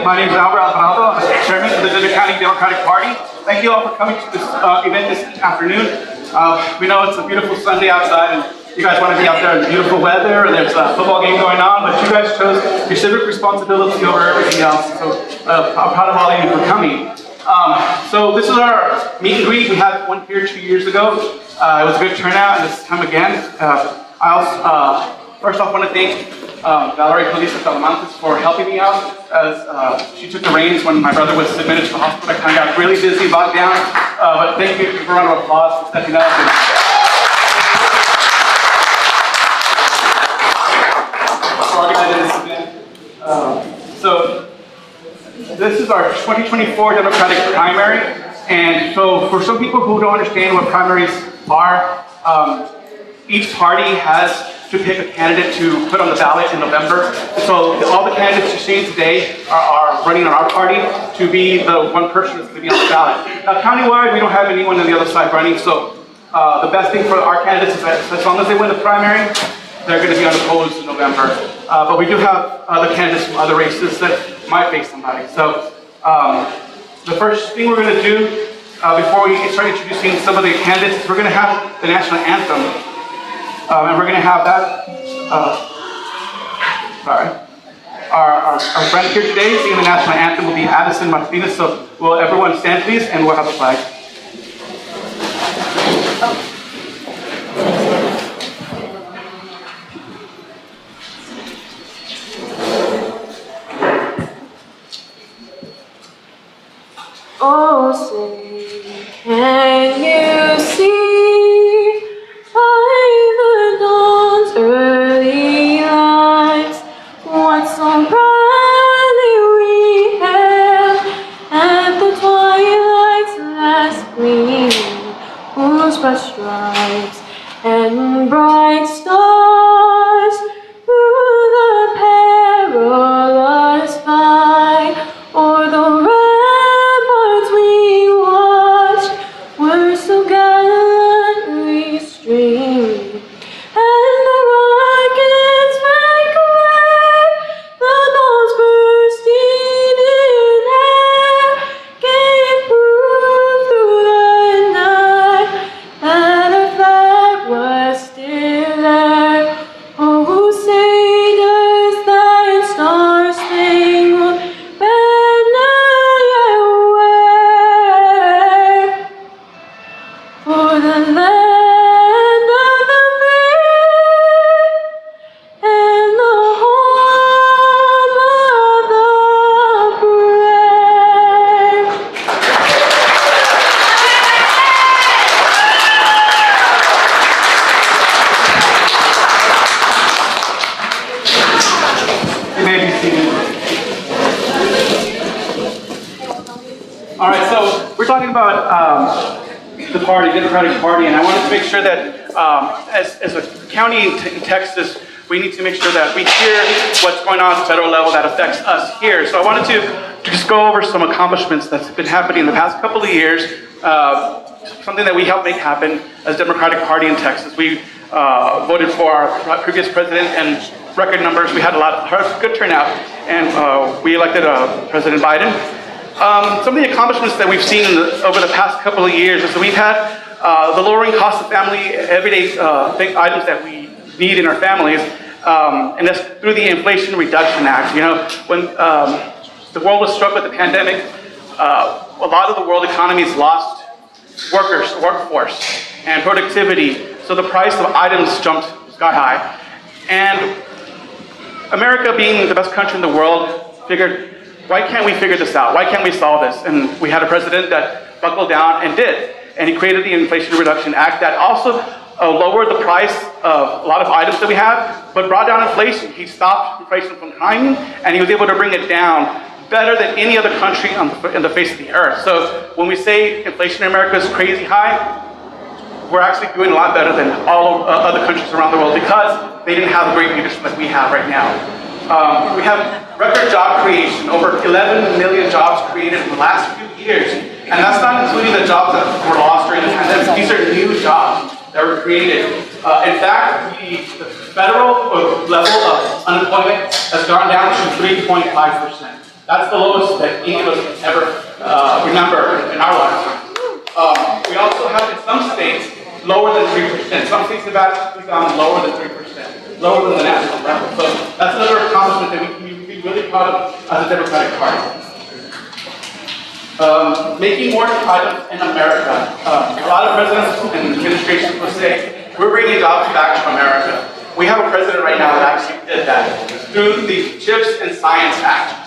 My name is Albert Alvarado. I'm the chairman of the Dimmit County Democratic Party. Thank you all for coming to this event this afternoon. We know it's a beautiful Sunday outside, and you guys want to be out there in beautiful weather, and there's a football game going on, but you guys chose your civic responsibility over everything else. So I'm proud of all of you for coming. So this is our meet and greet. We had one here 2 years ago. It was a good turnout, and this time again. I also, first off, want to thank Valerie Polisa Talamantes for helping me out, as she took the reins when my brother was admitted to the hospital. I kind of got really busy, bogged down, but thank you for a round of applause for stepping up. So this is our 2024 Democratic primary, and so for some people who don't understand what primaries are, each party has to pick a candidate to put on the ballot in November. So all the candidates you're seeing today are running on our party to be the one person that's going to be on the ballot. Now, countywide, we don't have anyone on the other side running, so the best thing for our candidates is that as long as they win the primary, they're going to be unopposed in November. But we do have other candidates from other races that might face somebody. So the first thing we're going to do before we start introducing some of the candidates, we're going to have the national anthem. And we're going to have that, our friend here today singing the national anthem will be Addison Martinez. So will everyone stand please, and we'll have the flag. Oh, say, can you see by the dawn's early light what so proudly we hailed at the twilight's last gleam, whose bright stripes and bright stars through the perilous fight o'er the were so gallantly streamed, and the rockets rang clear, the balls bursting in air, gave proof through the night that our flag was still there. Oh, say does thy star-spangled banner yet wave for the land of the free and the home of the brave. You may be seated. All right, so we're talking about the party, Democratic Party, and I wanted to make sure that as a county in Texas, we need to make sure that we hear what's going on at the federal level that affects us here. So I wanted to just go over some accomplishments that's been happening in the past couple of years, something that we helped make happen as Democratic Party in Texas. We voted for our previous president and record numbers. We had a good turnout, and we elected President Biden. Some of the accomplishments that we've seen over the past couple of years is that we've had the lowering cost of family, everyday big items that we need in our families, and that's through the Inflation Reduction Act. You know, when the world was struck with the pandemic, a lot of the world economies lost workforce, and productivity, so the price of items jumped sky high. And America, being the best country in the world, figured, why can't we figure this out? Why can't we solve this? And we had a president that buckled down and did. And he created the Inflation Reduction Act that also lowered the price of a lot of items that we have, but brought down inflation. He stopped inflation from climbing, and he was able to bring it down better than any other country in the face of the earth. So when we say inflation in America is crazy high, we're actually doing a lot better than all other countries around the world because they didn't have the great leadership that we have right now. We have record job creation, over 11 million jobs created in the last few years. And that's not including the jobs that were lost during the pandemic. These are new jobs that were created. In fact, the federal level of unemployment has gone down to 3.5%. That's the lowest that any of us can ever remember in our lifetime. We also have in some states lower than 3%. Some states have actually gone lower than 3%, lower than the national level. So that's another accomplishment that we can be really proud of as a Democratic Party. Making more items in America. A lot of presidents and administrations will say, we're bringing jobs back to America. We have a president right now that actually did that through the CHIPS and Science Act.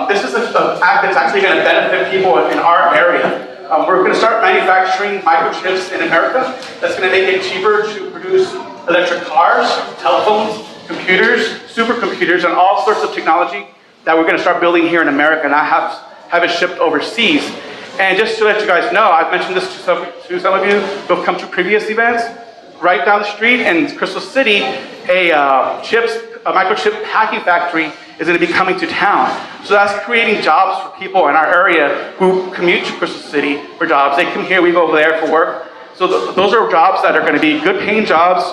This is an act that's actually going to benefit people in our area. We're going to start manufacturing microchips in America. That's going to make it cheaper to produce electric cars, telephones, computers, supercomputers, and all sorts of technology that we're going to start building here in America, not have it shipped overseas. And just to let you guys know, I've mentioned this to some of you who have come to previous events. Right down the street in Crystal City, a microchip packing factory is going to be coming to town. So that's creating jobs for people in our area who commute to Crystal City for jobs. They come here, we go over there for work. So those are jobs that are going to be good paying jobs,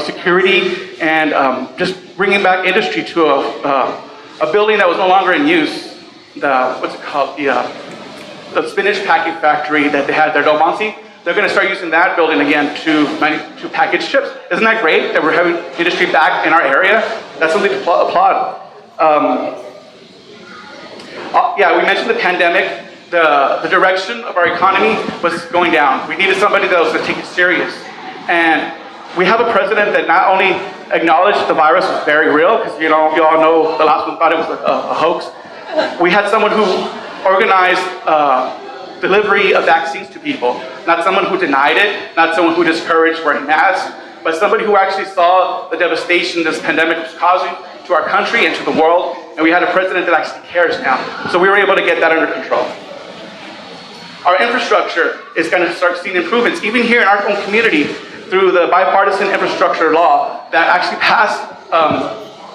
security, and just bringing back industry to a building that was no longer in use. The spinach packing factory that they had there, Dolmonte. They're going to start using that building again to package chips. Isn't that great that we're having industry back in our area? That's something to applaud. We mentioned the pandemic. The direction of our economy was going down. We needed somebody that was going to take it serious. And we have a president that not only acknowledged the virus was very real, because you all know the last one thought it was a hoax. We had someone who organized delivery of vaccines to people. Not someone who denied it, not someone who discouraged wearing masks, but somebody who actually saw the devastation this pandemic was causing to our country and to the world, and we had a president that actually cares now. So we were able to get that under control. Our infrastructure is going to start seeing improvements, even here in our own community, through the bipartisan infrastructure law that actually passed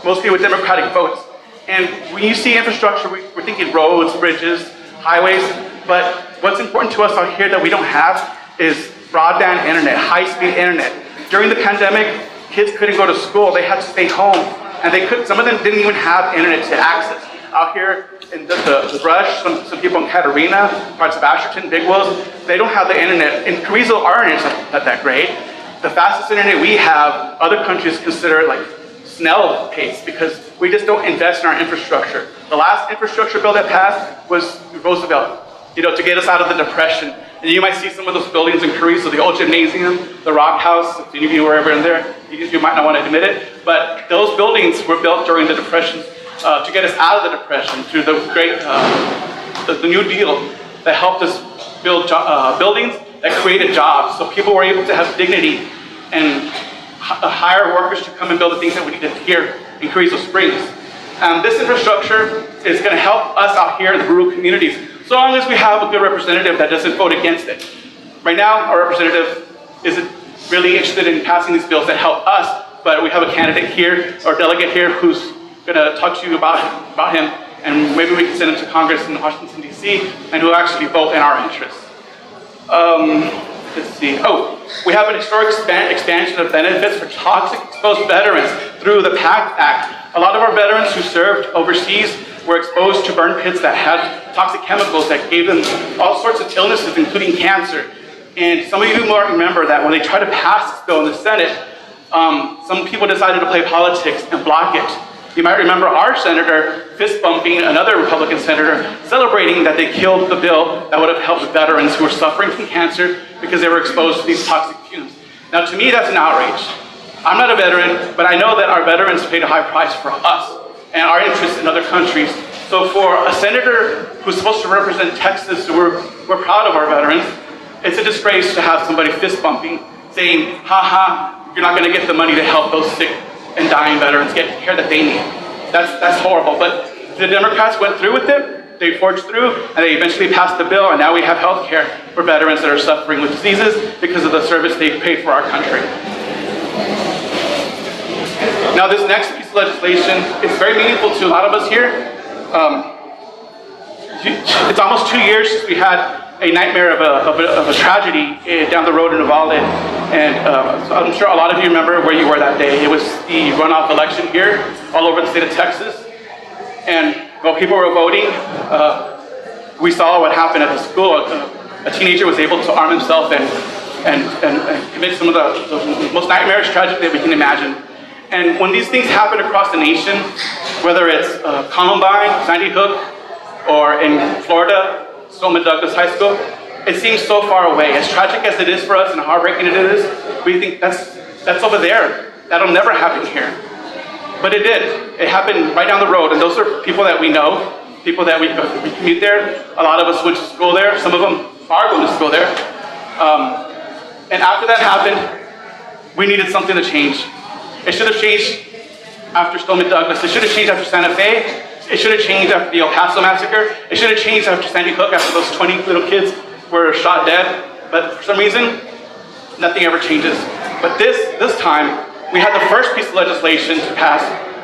mostly with Democratic votes. And when you see infrastructure, we're thinking roads, bridges, highways, but what's important to us out here that we don't have is broadband internet, high-speed internet. During the pandemic, kids couldn't go to school. They had to stay home. And some of them didn't even have internet to access. Out here in the brush, some people in Katarina, parts of Asherton, Big Wills, they don't have the internet. In Carrizo, our internet's not that great. The fastest internet we have, other countries consider like snail pace because we just don't invest in our infrastructure. The last infrastructure bill that passed was Roosevelt, to get us out of the Depression. And you might see some of those buildings in Carrizo, the old gymnasium, the Rock House, if any of you were ever in there, you might not want to admit it, but those buildings were built during the Depression to get us out of the Depression through the great, the New Deal that helped us build buildings that created jobs. So people were able to have dignity and hire workers to come and build the things that we needed here in Carrizo Springs. This infrastructure is going to help us out here in the rural communities, so long as we have a good representative that doesn't vote against it. Right now, our representative isn't really interested in passing these bills that help us, but we have a candidate here, or delegate here, who's going to talk to you about him, and maybe we can send him to Congress in Washington, D.C., and who actually vote in our interests. Let's see. We have an historic expansion of benefits for toxic exposed veterans through the PACT Act. A lot of our veterans who served overseas were exposed to burn pits that had toxic chemicals that gave them all sorts of illnesses, including cancer. And some of you might remember that when they tried to pass this bill in the Senate, some people decided to play politics and block it. You might remember our senator fist bumping another Republican senator, celebrating that they killed the bill that would have helped veterans who were suffering from cancer because they were exposed to these toxic fumes. Now, to me, that's an outrage. I'm not a veteran, but I know that our veterans paid a high price for us and our interests in other countries. So for a senator who's supposed to represent Texas, we're proud of our veterans, it's a disgrace to have somebody fist bumping, saying, you're not gonna get the money to help those sick and dying veterans get the care that they need. That's horrible, but the Democrats went through with it, they forged through, and they eventually passed the bill, and now we have health care for veterans that are suffering with diseases because of the service they paid for our country. Now this next piece of legislation is very meaningful to a lot of us here. It's almost 2 years since we had a nightmare of a tragedy down the road in Uvalde, and so I'm sure a lot of you remember where you were that day. It was the runoff election here, all over the state of Texas, and while people were voting, we saw what happened at the school. A teenager was able to arm himself and commit some of the most nightmarish tragedy that we can imagine. And when these things happen across the nation, whether it's Columbine, Sandy Hook, or in Florida, Stoneman Douglas High School, it seems so far away. As tragic as it is for us and heartbreaking it is, we think that's over there. That'll never happen here. But it did. It happened right down the road, and those are people that we know, people that we commute there. A lot of us went to school there. Some of them are going to school there. And after that happened, we needed something to change. It should have changed after Stoneman Douglas. It should have changed after Santa Fe. It should have changed after the El Paso massacre. It should have changed after Sandy Hook, after those 20 little kids were shot dead. But for some reason, nothing ever changes. But this time, we had the first piece of legislation to pass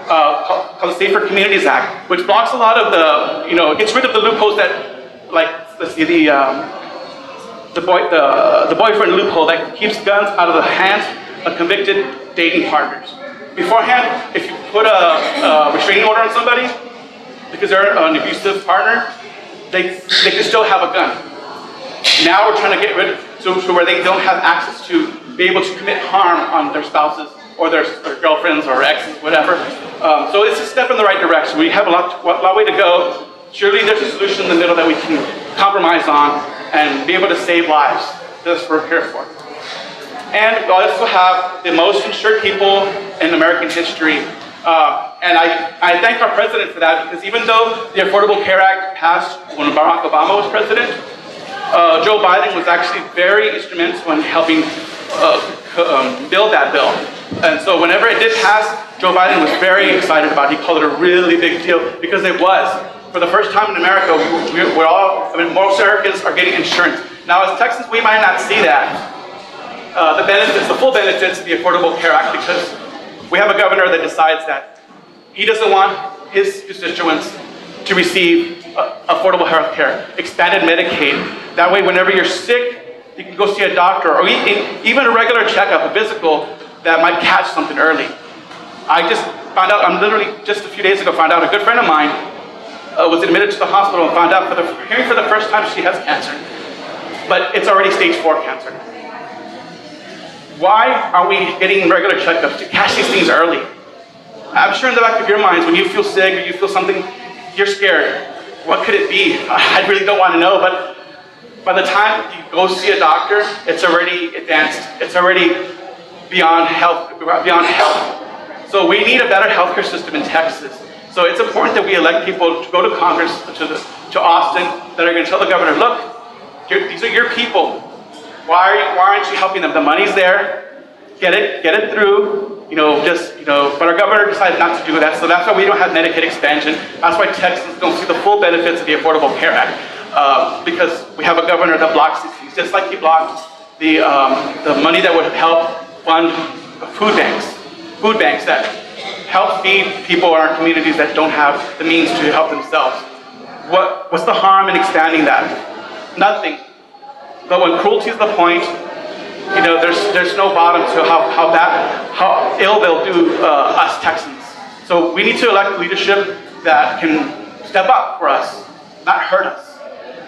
called the Safer Communities Act, which blocks a lot of the, it gets rid of the loopholes that, like, let's see, the boyfriend loophole that keeps guns out of the hands of convicted dating partners. Beforehand, if you put a restraining order on somebody because they're an abusive partner, they can still have a gun. Now we're trying to get rid of so where they don't have access to be able to commit harm on their spouses or their girlfriends or exes, whatever. So it's a step in the right direction. We have a lot way to go. Surely there's a solution in the middle that we can compromise on and be able to save lives. That's what we're here for. And we also have the most insured people in American history. And I thank our president for that, because even though the Affordable Care Act passed when Barack Obama was president, Joe Biden was actually very instrumental in helping build that bill. And so whenever it did pass, Joe Biden was very excited about it. He called it a really big deal, because it was. For the first time in America, most Americans are getting insurance. Now as Texans, we might not see that. The full benefits of the Affordable Care Act, because we have a governor that decides that he doesn't want his constituents to receive affordable health care, expanded Medicaid. That way, whenever you're sick, you can go see a doctor, or even a regular checkup, a physical, that might catch something early. I just found out, literally just a few days ago, found out a good friend of mine was admitted to the hospital and found out hearing for the first time she has cancer. But it's already stage 4 cancer. Why are we getting regular checkups to catch these things early? I'm sure in the back of your minds, when you feel sick or you feel something, you're scared. What could it be? I really don't want to know, but by the time you go see a doctor, it's already advanced. It's already beyond health. So we need a better healthcare system in Texas. So it's important that we elect people to go to Congress, to Austin, that are going to tell the governor, look, these are your people. Why aren't you helping them? The money's there. Get it through. But our governor decided not to do that. So that's why we don't have Medicaid expansion. That's why Texans don't see the full benefits of the Affordable Care Act. Because we have a governor that blocks these things, just like he blocked the money that would help fund food banks that help feed people in our communities that don't have the means to help themselves. What's the harm in expanding that? Nothing. But when cruelty is the point, there's no bottom to how ill they'll do us Texans. So we need to elect leadership that can step up for us, not hurt us.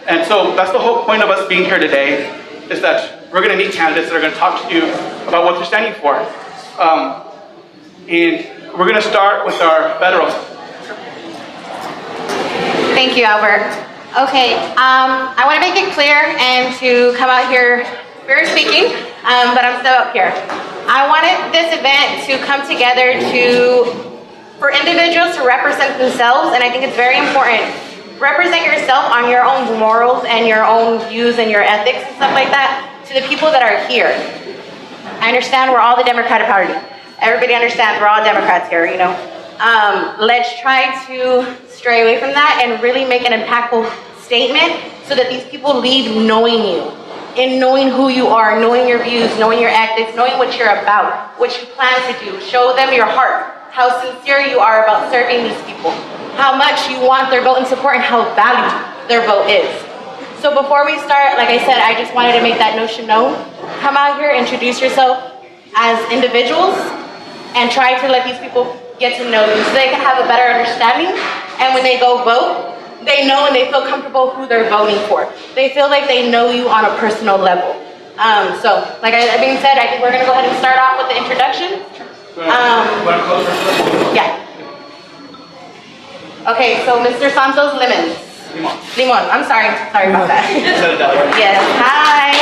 And so that's the whole point of us being here today, is that we're going to meet candidates that are going to talk to you about what they're standing for. And we're going to start with our federal. Thank you, Albert. Okay, I want to make it clear and to come out here spirit speaking, but I'm still up here. I wanted this event to come together for individuals to represent themselves, and I think it's very important. Represent yourself on your own morals and your own views and your ethics and stuff like that to the people that are here. I understand we're all the Democratic Party. Everybody understands we're all Democrats here, Let's try to stray away from that and really make an impactful statement so that these people leave knowing you, and knowing who you are, knowing your views, knowing your ethics, knowing what you're about, what you plan to do. Show them your heart, how sincere you are about serving these people, how much you want their vote and support, and how valued their vote is. So before we start, like I said, I just wanted to make that notion known. Come out here, introduce yourself as individuals, and try to let these people get to know you so they can have a better understanding And when they go vote, they know and they feel comfortable who they're voting for. They feel like they know you on a personal level. So, like that being said, I think we're gonna go ahead and start off with the introduction. Yeah. Okay, so Mr. Santos Lemons. Limon. I'm sorry about that. Yes. Hi.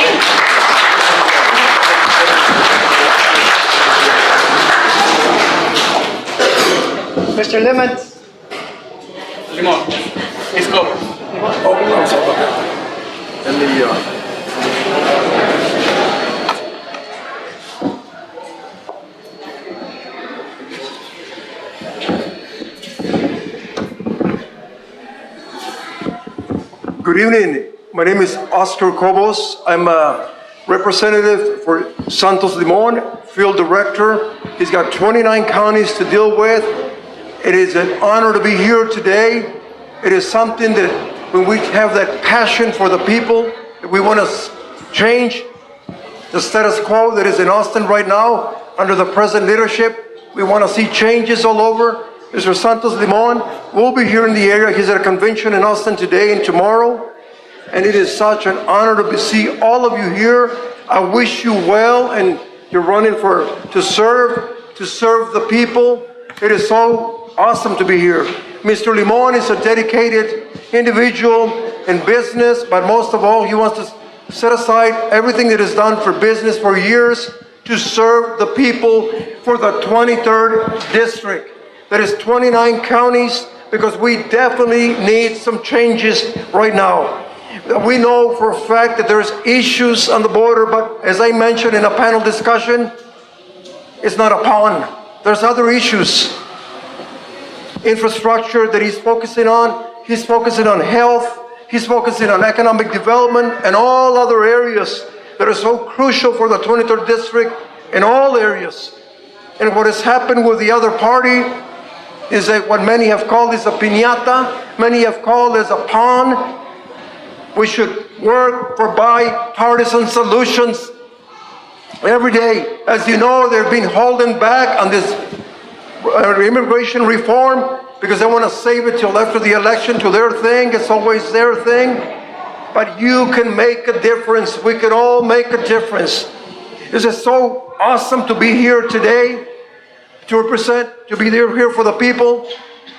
Mr. Lemons. Limon. Let's go. Oh, I'm sorry. And the, Good evening. My name is Oscar Cobos. I'm a representative for Santos Limon, field director. He's got 29 counties to deal with. It is an honor to be here today. It is something that when we have that passion for the people, we want to change the status quo that is in Austin right now under the present leadership. We want to see changes all over. Mr. Santos Limon will be here in the area. He's at a convention in Austin today and tomorrow. And it is such an honor to see all of you here. I wish you well, and you're running to serve the people. It is so awesome to be here. Mr. Limon is a dedicated individual in business, but most of all, he wants to set aside everything that is done for business for years to serve the people for the 23rd district. That is 29 counties, because we definitely need some changes right now. We know for a fact that there's issues on the border, but as I mentioned in a panel discussion, it's not a pond. There's other issues. Infrastructure that he's focusing on. He's focusing on health. He's focusing on economic development and all other areas that are so crucial for the 23rd district in all areas. And what has happened with the other party is that what many have called is a piñata, many have called as a pawn. We should work for bipartisan solutions every day. As you know, they've been holding back on this immigration reform because they want to save it till after the election to their thing. It's always their thing. But you can make a difference. We can all make a difference. This is so awesome to be here today, to represent, to be here for the people.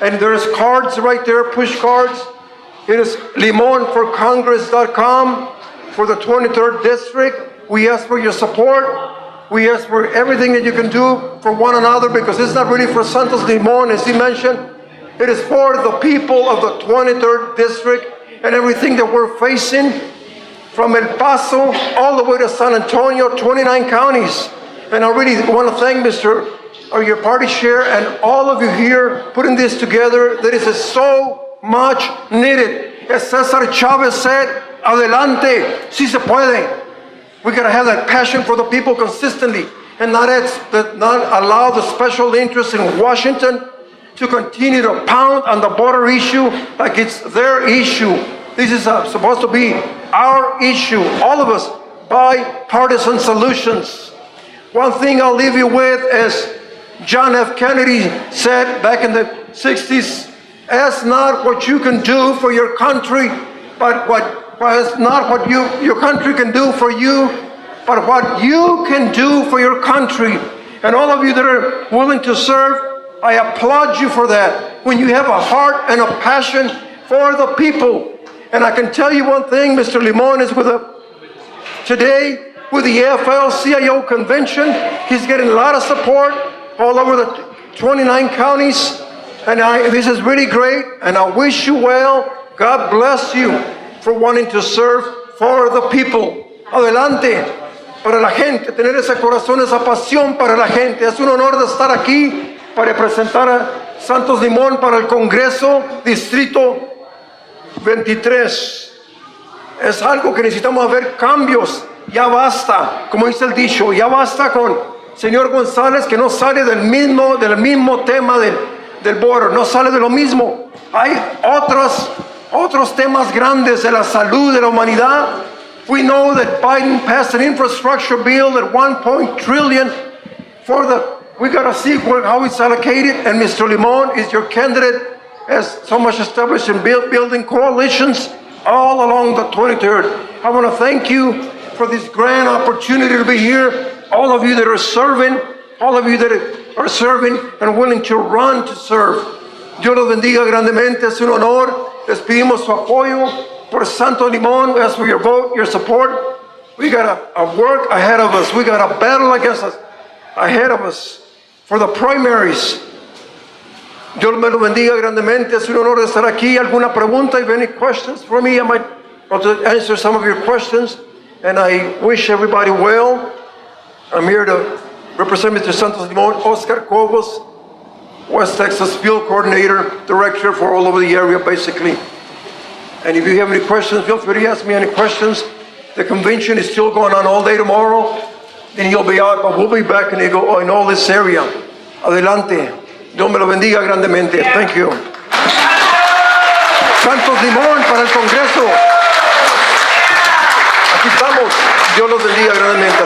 And there's cards right there, push cards. It is limonforcongress.com for the 23rd district. We ask for your support. We ask for everything that you can do for one another, because it's not really for Santos Limon, as he mentioned. It is for the people of the 23rd district and everything that we're facing from El Paso all the way to San Antonio, 29 counties. And I really want to thank your party chair and all of you here putting this together. That is so much needed. As Cesar Chavez said, adelante, si se puede. We gotta have that passion for the people consistently, and not allow the special interests in Washington to continue to pound on the border issue like it's their issue. This is supposed to be our issue, all of us, bipartisan solutions. One thing I'll leave you with is John F. Kennedy said back in the 60s, ask not what you can do for your country, but ask not what your country can do for you, but what you can do for your country. And all of you that are willing to serve, I applaud you for that. When you have a heart and a passion for the people. And I can tell you one thing, Mr. Limon is today with the AFL-CIO convention. He's getting a lot of support all over the 29 counties. And this is really great, and I wish you well. God bless you for wanting to serve for the people. Adelante, para la gente, tener ese corazón, esa pasión para la gente. Es un honor de estar aquí para representar a Santos Limon para el Congreso Distrito 23. Es algo que necesitamos ver cambios. Ya basta, como dice el dicho, ya basta con señor González, que no sale del mismo tema del border, no sale de lo mismo. Hay otros temas grandes de la salud de la humanidad. We know that Biden passed an infrastructure bill at $1 trillion we gotta see how it's allocated, and Mr. Limon is your candidate has so much established in building coalitions all along the 23rd. I want to thank you for this grand opportunity to be here. All of you that are serving, all of you that are serving and willing to run to serve. Dios los bendiga grandemente, es un honor. Les pedimos su apoyo por Santo Limón. We ask for your vote, your support. We got a work ahead of us. We got a battle against us ahead of us for the primaries. Dios me lo bendiga grandemente. Es un honor estar aquí. ¿Alguna pregunta? If any questions for me, I might want to answer some of your questions. And I wish everybody well. I'm here to represent Mr. Santos Limon, Oscar Cobos, West Texas Field Coordinator, Director for all over the area, basically. And if you have any questions, feel free to ask me any questions. The convention is still going on all day tomorrow. Then he'll be out, but we'll be back in all this area. Adelante. Dios me lo bendiga grandemente. Thank you. Santos Limón para el Congreso. Aquí estamos. Dios los bendiga grandemente.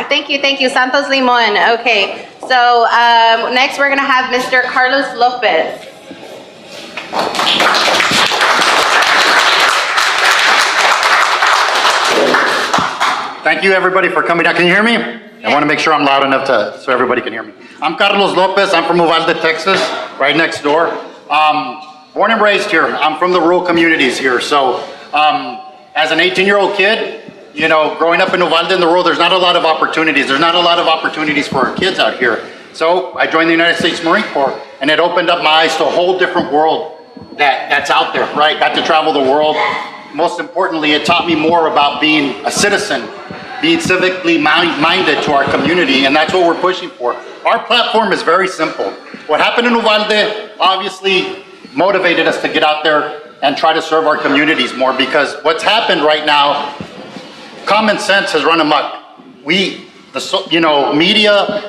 Thank you. Thank you, Santos Limon. Okay, so next we're going to have Mr. Carlos Lopez. Thank you, everybody, for coming out. Can you hear me? I want to make sure I'm loud enough so everybody can hear me. I'm Carlos Lopez. I'm from Uvalde, Texas, right next door. Born and raised here. I'm from the rural communities here. So as an 18-year-old kid, you know, growing up in Uvalde in the rural, there's not a lot of opportunities. There's not a lot of opportunities for our kids out here. So I joined the United States Marine Corps, and it opened up my eyes to a whole different world that's out there, right? Got to travel the world. Most importantly, it taught me more about being a citizen, being civically minded to our community, and that's what we're pushing for. Our platform is very simple. What happened in Uvalde obviously motivated us to get out there and try to serve our communities more, because what's happened right now, common sense has run amok. Media,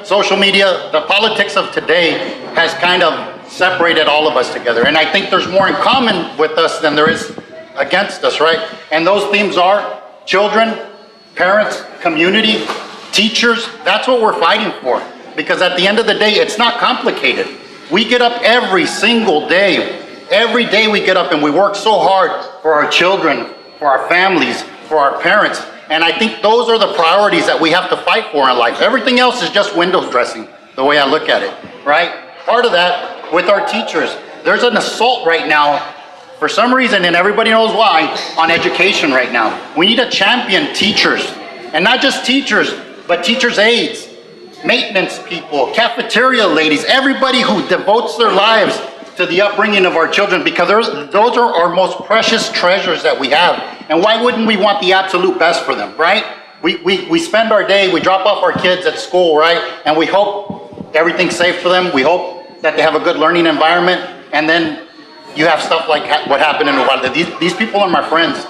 social media, the politics of today has kind of separated all of us together. And I think there's more in common with us than there is against us, right? And those themes are children, parents, community, teachers. That's what we're fighting for. Because at the end of the day, it's not complicated. We get up every single day. Every day we get up and we work so hard for our children, for our families, for our parents. And I think those are the priorities that we have to fight for in life. Everything else is just window dressing, the way I look at it, right? Part of that with our teachers. There's an assault right now, for some reason, and everybody knows why, on education right now. We need to champion teachers, and not just teachers, but teachers' aides, maintenance people, cafeteria ladies, everybody who devotes their lives to the upbringing of our children, because those are our most precious treasures that we have. And why wouldn't we want the absolute best for them, right? We spend our day, we drop off our kids at school, right? And we hope everything's safe for them. We hope that they have a good learning environment. And then you have stuff like what happened in Uvalde. These people are my friends.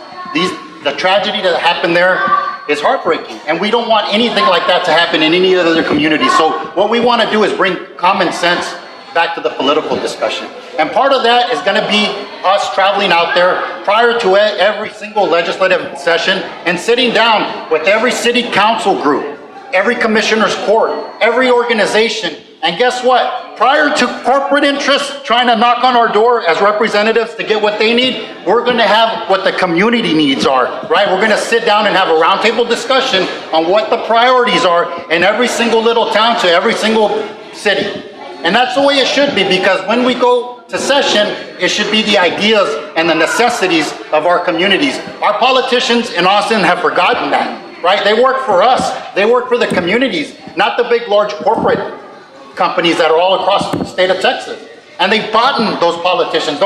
The tragedy that happened there is heartbreaking. And we don't want anything like that to happen in any other community. So what we want to do is bring common sense back to the political discussion. And part of that is going to be us traveling out there prior to every single legislative session and sitting down with every city council group, every commissioner's court, every organization. And guess what? Prior to corporate interests trying to knock on our door as representatives to get what they need, we're going to have what the community needs are, right? We're going to sit down and have a roundtable discussion on what the priorities are in every single little town to every single city. And that's the way it should be, because when we go to session, it should be the ideas and the necessities of our communities. Our politicians in Austin have forgotten that, right? They work for us. They work for the communities, not the big, large corporate companies that are all across the state of Texas. And they've bought those politicians.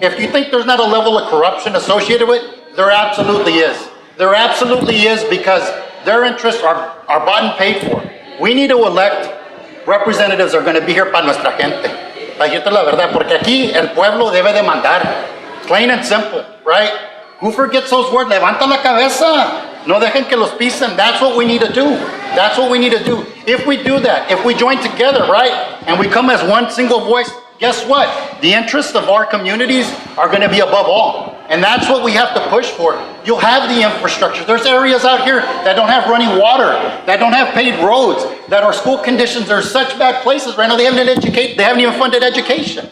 If you think there's not a level of corruption associated with it, there absolutely is. There absolutely is, because their interests are bought and paid for. We need to elect representatives are going to be here para nuestra gente. Para decirte la verdad, porque aquí el pueblo debe de mandar. Plain and simple, right? Who forgets those words? Levanta la cabeza. No dejen que los pisen. That's what we need to do. That's what we need to do. If we do that, if we join together, right? And we come as one single voice, guess what? The interests of our communities are going to be above all. And that's what we have to push for. You'll have the infrastructure. There's areas out here that don't have running water, that don't have paved roads, that our school conditions are such bad places right now. They haven't even funded education.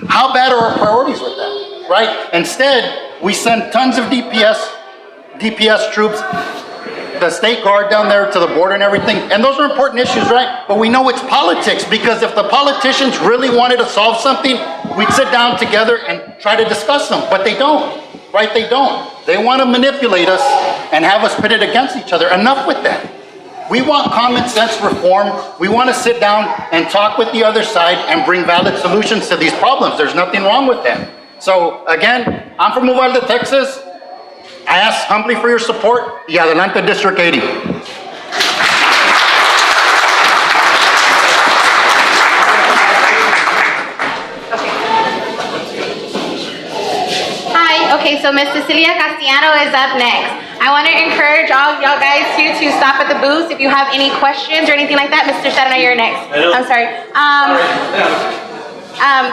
How bad are our priorities with that, right? Instead, we send tons of DPS troops, the state guard down there to the border and everything, and those are important issues, right? But we know it's politics, because if the politicians really wanted to solve something, we'd sit down together and try to discuss them, but they don't, right? They don't. They want to manipulate us and have us pitted against each other. Enough with that. We want common sense reform. We want to sit down and talk with the other side and bring valid solutions to these problems. There's nothing wrong with that. So again, I'm from Uvalde, Texas. I ask humbly for your support. Y adelante, District 80. Hi, okay, so Miss Cecilia Castellano is up next. I want to encourage all of y'all guys to stop at the booths if you have any questions or anything like that. Mr. Serna, you're next. I'm sorry.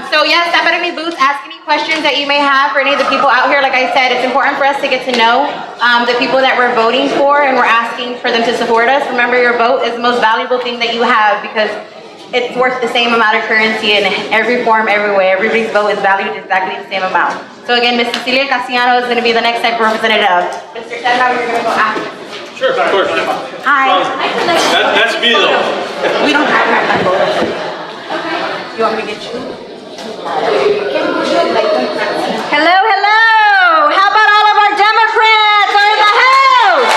So yeah, stop at any booth, ask any questions that you may have for any of the people out here. Like I said, it's important for us to get to know the people that we're voting for, and we're asking for them to support us. Remember, your vote is the most valuable thing that you have, because it's worth the same amount of currency in every form, everywhere. Everybody's vote is valued exactly the same amount. So again, Ms. Cecilia Castellano is going to be the next type of representative. Mr. Serna, you're going to go after. Sure, of course. Hi. That's me though. We don't have that photo. You want me to get you? Hello, hello. How about all of our Democrats are in the house?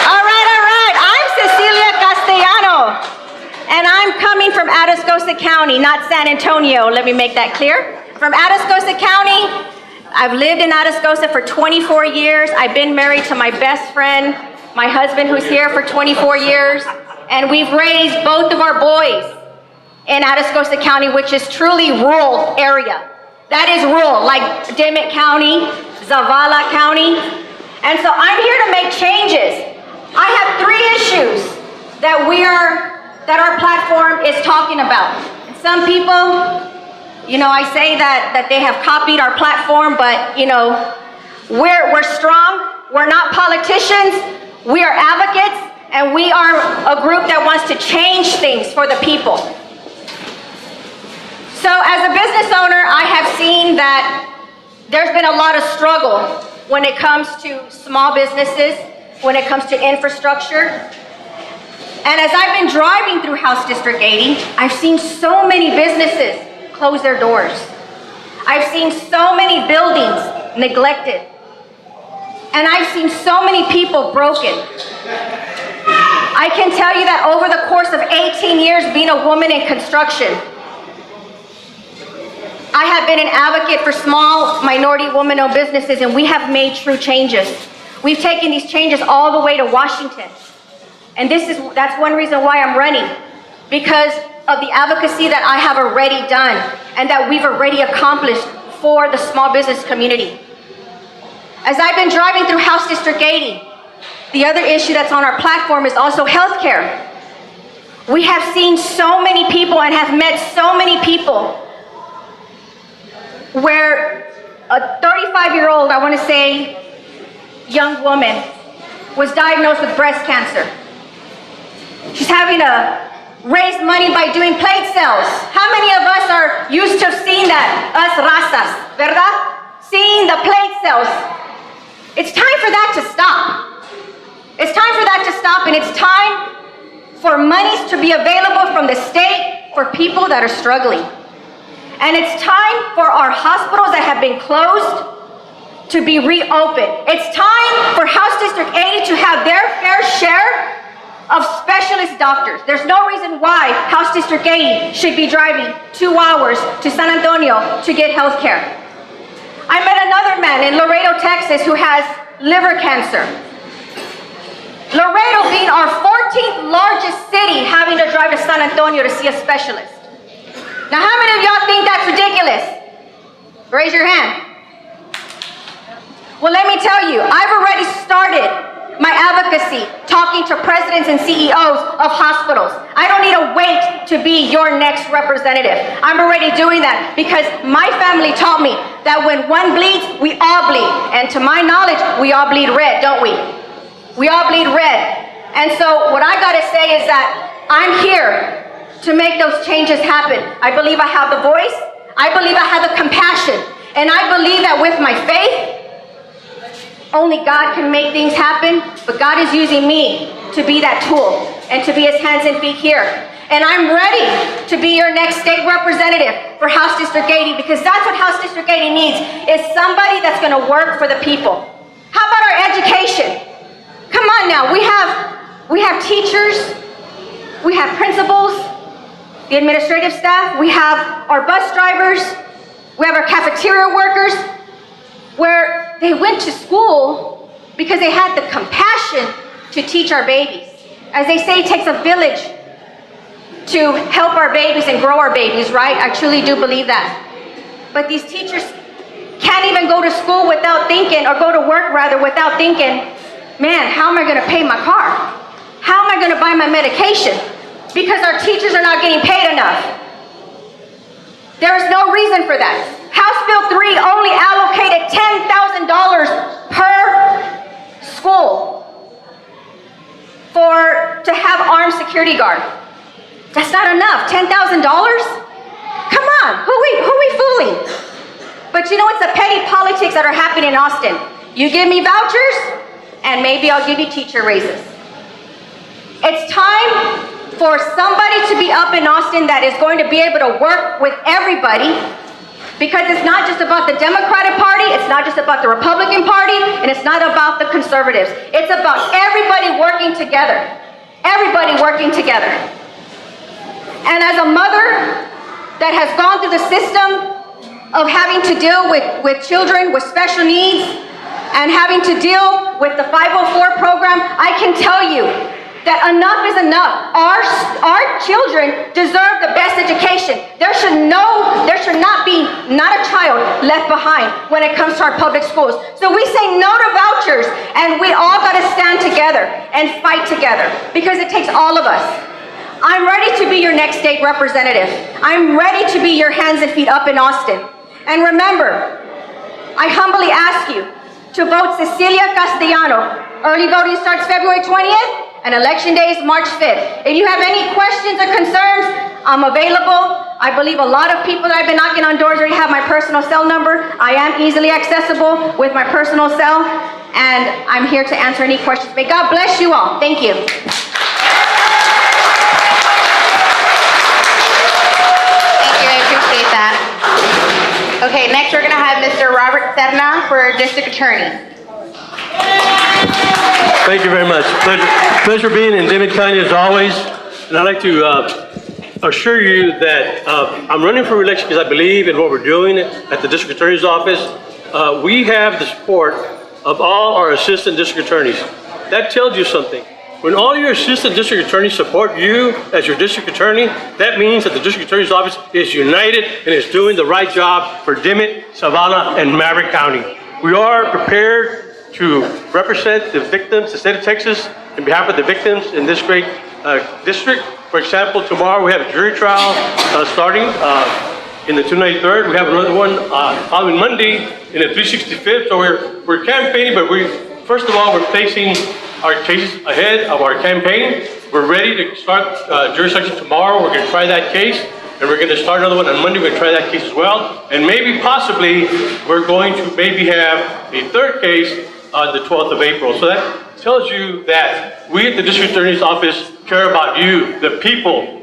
All right. I'm Cecilia Castellano, and I'm coming from Atascosa County, not San Antonio. Let me make that clear. From Atascosa County. I've lived in Atascosa for 24 years. I've been married to my best friend, my husband, who's here for 24 years, and we've raised both of our boys in Atascosa County, which is truly rural area. That is rural, like Dimmit County, Zavala County. And so I'm here to make changes. I have 3 issues that our platform is talking about. And some people, I say that they have copied our platform, but we're strong. We're not politicians. We are advocates, and we are a group that wants to change things for the people. So as a business owner, I have seen that there's been a lot of struggle when it comes to small businesses, when it comes to infrastructure. And as I've been driving through House District 80, I've seen so many businesses close their doors. I've seen so many buildings neglected. And I've seen so many people broken. I can tell you that over the course of 18 years being a woman in construction, I have been an advocate for small minority woman-owned businesses, and we have made true changes. We've taken these changes all the way to Washington. And that's one reason why I'm running, because of the advocacy that I have already done and that we've already accomplished for the small business community. As I've been driving through House District 80, the other issue that's on our platform is also healthcare. We have seen so many people and have met so many people where a 35-year-old, I want to say, young woman was diagnosed with breast cancer. She's having to raise money by doing plate sales. How many of us are used to seeing that? Us razas, ¿verdad? Seeing the plate sales. It's time for that to stop. It's time for that to stop, and it's time for monies to be available from the state for people that are struggling. And it's time for our hospitals that have been closed to be reopened. It's time for House District 80 to have their fair share of specialist doctors. There's no reason why House District 80 should be driving 2 hours to San Antonio to get health care. I met another man in Laredo, Texas, who has liver cancer. Laredo being our 14th largest city, having to drive to San Antonio to see a specialist. Now, how many of y'all think that's ridiculous? Raise your hand. Well, let me tell you, I've already started my advocacy talking to presidents and CEOs of hospitals. I don't need to wait to be your next representative. I'm already doing that because my family taught me that when one bleeds, we all bleed. And to my knowledge, we all bleed red, don't we? We all bleed red. And so what I gotta say is that I'm here to make those changes happen. I believe I have the voice, I believe I have the compassion. And I believe that with my faith, only God can make things happen, but God is using me to be that tool and to be his hands and feet here. And I'm ready to be your next state representative for House District 80, because that's what House District 80 needs, is somebody that's gonna work for the people. How about our education? Come on now, we have teachers, we have principals, the administrative staff, we have our bus drivers, we have our cafeteria workers, where they went to school because they had the compassion to teach our babies. As they say, it takes a village to help our babies and grow our babies, right? I truly do believe that. But these teachers can't even go to school without thinking, or go to work rather, without thinking, man, how am I gonna pay my car? How am I gonna buy my medication? Because our teachers are not getting paid enough. There is no reason for that. House Bill 3 only allocated $10,000 per school to have armed security guard. That's not enough. $10,000? Come on, who we fooling? But you know, it's the petty politics that are happening in Austin. You give me vouchers, and maybe I'll give you teacher raises. It's time for somebody to be up in Austin that is going to be able to work with everybody, because it's not just about the Democratic Party, it's not just about the Republican Party, and it's not about the conservatives. It's about everybody working together. Everybody working together. And as a mother that has gone through the system of having to deal with children with special needs and having to deal with the 504 program, I can tell you that enough is enough. Our children deserve the best education. There should not be not a child left behind when it comes to our public schools. So we say no to vouchers, and we all gotta stand together and fight together, because it takes all of us. I'm ready to be your next state representative. I'm ready to be your hands and feet up in Austin. And remember, I humbly ask you to vote Cecilia Castellano. Early voting starts February 20th. And election day is March 5th. If you have any questions or concerns, I'm available. I believe a lot of people that I've been knocking on doors already have my personal cell number. I am easily accessible with my personal cell, and I'm here to answer any questions. May God bless you all. Thank you. Thank you, I appreciate that. Okay, next we're gonna have Mr. Robert Serna for District Attorney. Thank you very much. Pleasure being in Dimmit County as always. And I'd like to assure you that I'm running for re-election because I believe in what we're doing at the District Attorney's Office. We have the support of all our assistant district attorneys. That tells you something. When all your assistant district attorneys support you as your district attorney, that means that the District Attorney's Office is united and is doing the right job for Dimmit, Savannah, and Maverick County. We are prepared to represent the victims, the state of Texas, on behalf of the victims in this great district. For example, tomorrow we have a jury trial starting in the 293rd. We have another one following Monday in the 365th. So we're campaigning, but first of all, we're placing our cases ahead of our campaign. We're ready to start jury selection tomorrow. We're going to try that case. And we're going to start another one on Monday. We're going to try that case as well. And maybe, possibly, we're going to maybe have a third case on the 12th of April. So that tells you that we at the District Attorney's Office care about you, the people.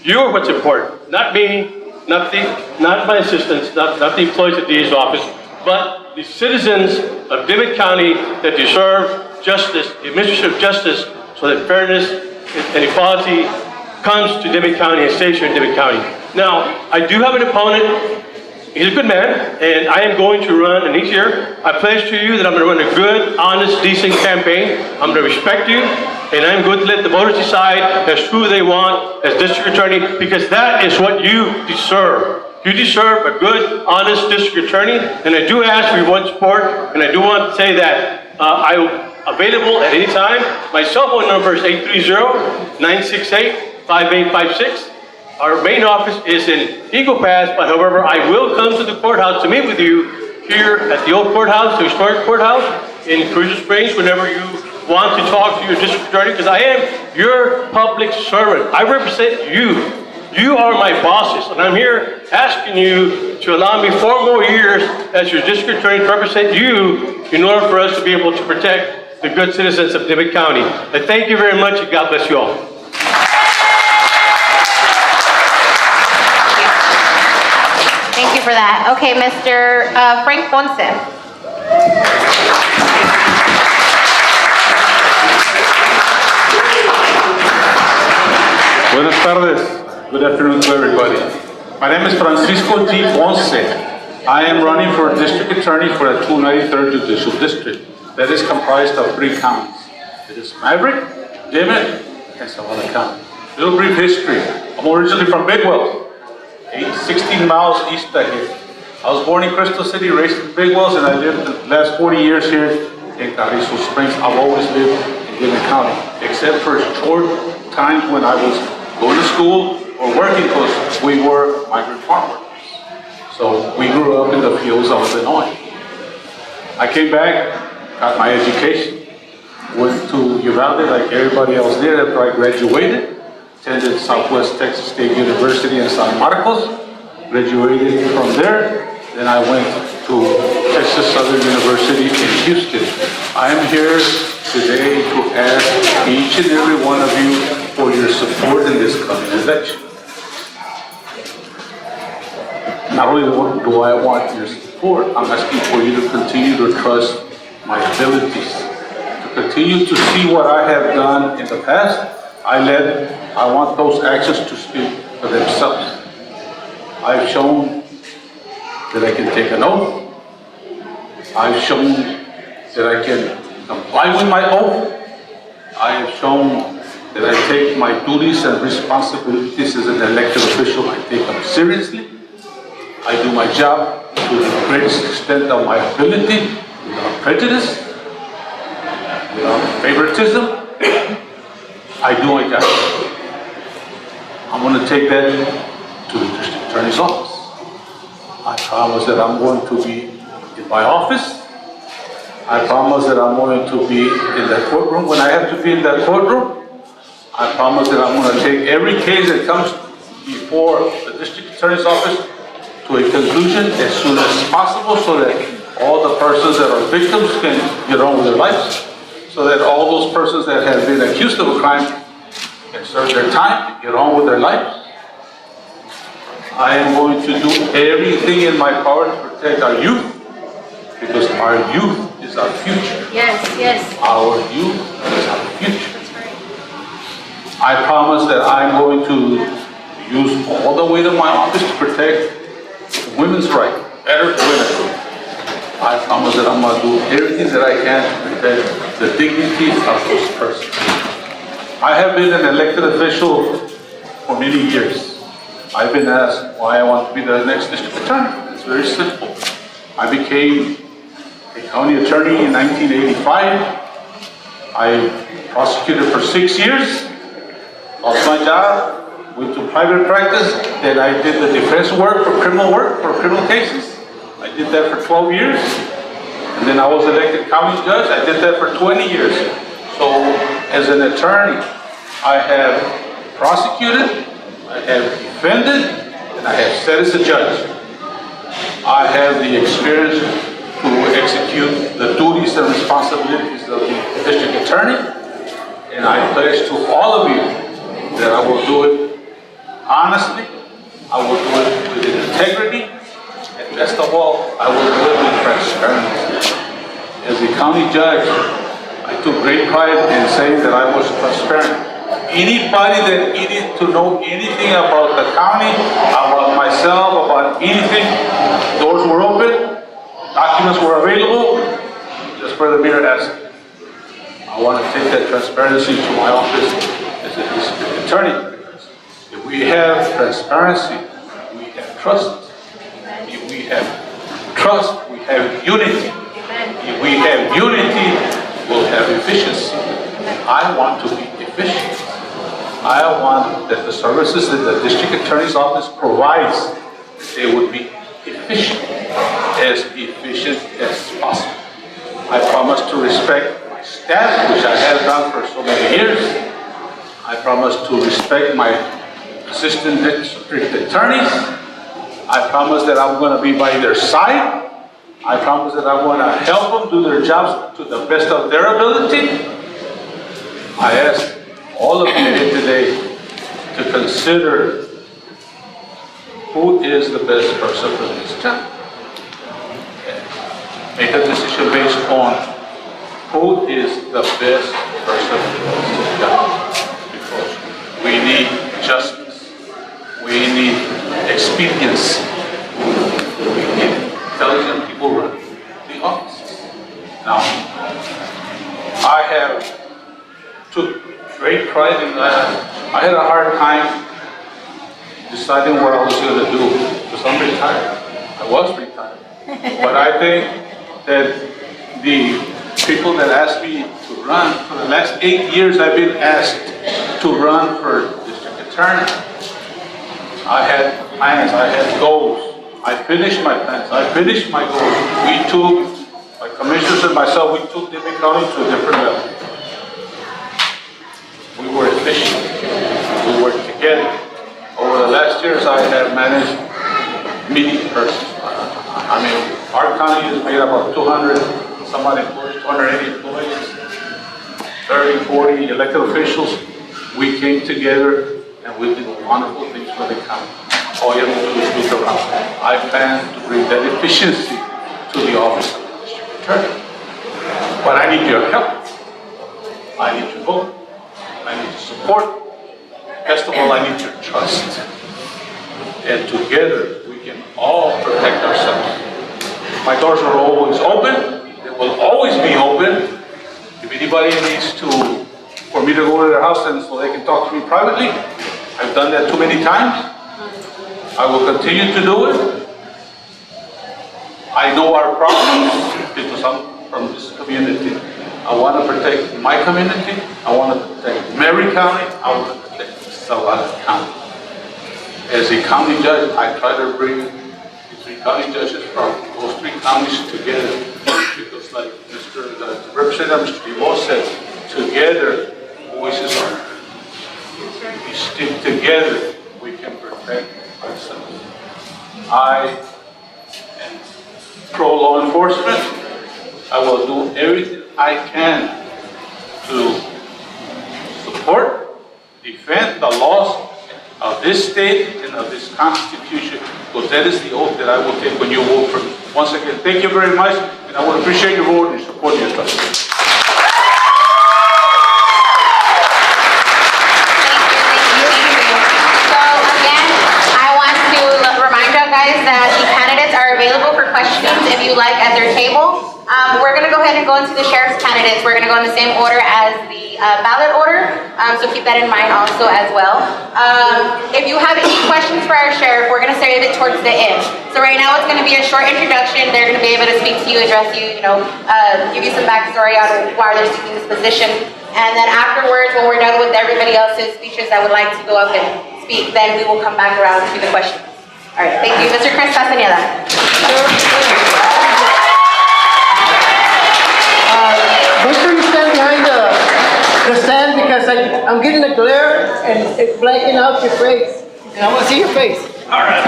You are what's important. Not me, not my assistants, not the employees at the DA's office, but the citizens of Dimmit County that deserve justice, administrative justice, so that fairness and equality comes to Dimmit County and stays here in Dimmit County. Now, I do have an opponent. He's a good man, and I am going to run, and he's here. I pledge to you that I'm going to run a good, honest, decent campaign. I'm going to respect you, and I'm going to let the voters decide as who they want as district attorney, because that is what you deserve. You deserve a good, honest district attorney, and I do ask for your one support, and I do want to say that I'm available at any time. My cell phone number is 830-968-5856. Our main office is in Eagle Pass, but however, I will come to the courthouse to meet with you here at the old courthouse, the historic courthouse in Cruiser Springs, whenever you want to talk to your district attorney, because I am your public servant. I represent you. You are my bosses, and I'm here asking you to allow me 4 more years as your district attorney to represent you in order for us to be able to protect the good citizens of Dimmit County. I thank you very much, and God bless you all. Thank you for that. Okay, Mr. Frank Ponce. Buenas tardes. Good afternoon to everybody. My name is Francisco G. Ponce. I am running for district attorney for the 293rd Judicial District that is comprised of 3 counties. It is Maverick, Dimmit, and Zavala County. Little brief history. I'm originally from Bidwell, 16 miles east of here. I was born in Crystal City, raised in Bidwell, and I lived the last 40 years here in Carrizo Springs. I've always lived in Dimmit County, except for short times when I was going to school or working, because we were migrant farm workers. So we grew up in the fields of Illinois. I came back, got my education, went to Uvalde like everybody else did after I graduated, attended Southwest Texas State University in San Marcos, graduated from there, then I went to Texas Southern University in Houston. I am here today to ask each and every one of you for your support in this coming election. Not only do I want your support, I'm asking for you to continue to trust my abilities, to continue to see what I have done in the past. I want those actions to speak for themselves. I've shown that I can take an oath. I've shown that I can comply with my oath. I have shown that I take my duties and responsibilities as an elected official, I take them seriously. I do my job to the greatest extent of my ability, without prejudice, without favoritism. I do my job. I'm going to take that to the district attorney's office. I promise that I'm going to be in my office. I promise that I'm going to be in that courtroom when I have to be in that courtroom. I promise that I'm going to take every case that comes before the district attorney's office to a conclusion as soon as possible, so that all the persons that are victims can get on with their lives, so that all those persons that have been accused of a crime can serve their time, get on with their lives. I am going to do everything in my power to protect our youth, because our youth is our future. Yes, yes. Our youth is our future. I promise that I'm going to use all the weight of my office to protect women's rights, better women. I promise that I'm going to do everything that I can to protect the dignity of those persons. I have been an elected official for many years. I've been asked why I want to be the next district attorney. It's very simple. I became a county attorney in 1985. I prosecuted for 6 years, lost my job, went to private practice, then I did the defense work for criminal cases. I did that for 12 years. And then I was elected county judge. I did that for 20 years. So as an attorney, I have prosecuted, I have defended, and I have sat as a judge. I have the experience to execute the duties and responsibilities of the district attorney, and I pledge to all of you that I will do it honestly, I will do it with integrity, and best of all, I will do it with transparency. As a county judge, I took great pride in saying that I was transparent. Anybody that needed to know anything about the county, about myself, about anything, doors were open, documents were available, just for the mere asking. I want to take that transparency to my office as a district attorney. If we have transparency, we have trust. If we have trust, we have unity. If we have unity, we'll have efficiency. I want to be efficient. I want that the services that the district attorney's office provides, they would be efficient as possible. I promise to respect my staff, which I have done for so many years. I promise to respect my assistant district attorneys. I promise that I'm gonna be by their side. I promise that I'm gonna help them do their jobs to the best of their ability. I ask all of you here today to consider who is the best person for this job. Make a decision based on who is the best person for this job. Because we need justice. We need expediency. We need intelligent people running the office. Now, I took great pride in that. I had a hard time deciding what I was going to do because I'm retired. I was retired. But I think that the people that asked me to run, for the last 8 years I've been asked to run for district attorney. I had plans, I had goals. I finished my plans, I finished my goals. We took, my commissioners and myself, we took Dimmit County to a different level. We were efficient, we worked together. Over the last years, I have managed many persons. I mean, our county is made up of 200 some odd employees, 280 employees, 30, 40 elected officials. We came together and we did wonderful things for the county. All you have to do is look around. I plan to bring that efficiency to the office of the district attorney. But I need your help. I need your vote. I need your support. Best of all, I need your trust. And together, we can all protect ourselves. My doors are always open. They will always be open. If anybody needs for me to go to their house and so they can talk to me privately, I've done that too many times. I will continue to do it. I know our problems because I'm from this community. I want to protect my community. I want to protect Mary County. I want to protect Salada County. As a county judge, I try to bring the 3 county judges from those 3 counties together. Because like the Representative Mr. DeVos said, together, voices are heard. We stick together, we can protect ourselves. I am pro-law enforcement. I will do everything I can to support, defend the laws of this state and of this Constitution, because that is the oath that I will take when you vote for me. Once again, thank you very much, and I would appreciate your vote and your support and your trust. That the candidates are available for questions if you like at their table. We're going to go ahead and go into the sheriff's candidates. We're going to go in the same order as the ballot order, so keep that in mind also as well. If you have any questions for our sheriff, we're going to save it towards the end. So right now it's going to be a short introduction. They're going to be able to speak to you, address you, give you some backstory on why they're seeking this position. And then afterwards, when we're done with everybody else's speeches that would like to go up and speak, then we will come back around to the questions. All right, thank you. Mr. Chris Castaneda. Make sure you stand behind the stand because I'm getting a glare and it's blacking out your face. And I want to see your face. All right.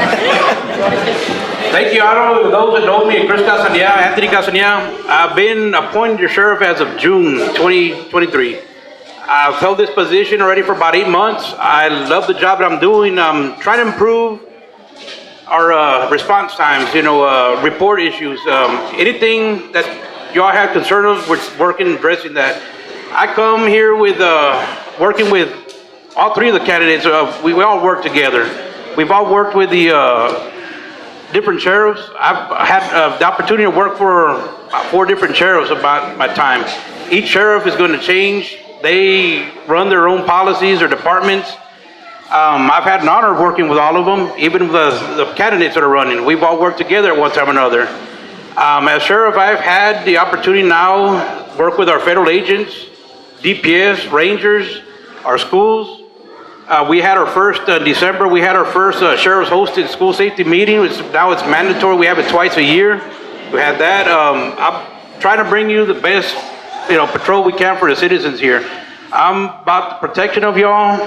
Thank you. I don't know those that know me, Chris Castaneda, Anthony Castaneda. I've been appointed your sheriff as of June 2023. I've held this position already for about 8 months. I love the job that I'm doing. I'm trying to improve our response times, report issues, anything that y'all have concern of, we're working, addressing that. I come here with, working with all 3 of the candidates. We all work together. We've all worked with the different sheriffs. I've had the opportunity to work for about 4 different sheriffs about my time. Each sheriff is going to change. They run their own policies or departments. I've had an honor of working with all of them, even the candidates that are running. We've all worked together at one time or another. As sheriff, I've had the opportunity now work with our federal agents, DPS, Rangers, our schools. We had our first, December, we had our first sheriff's hosted school safety meeting. Now it's mandatory. We have it twice a year. We had that. I'm trying to bring you the best, patrol we can for the citizens here. I'm about the protection of y'all.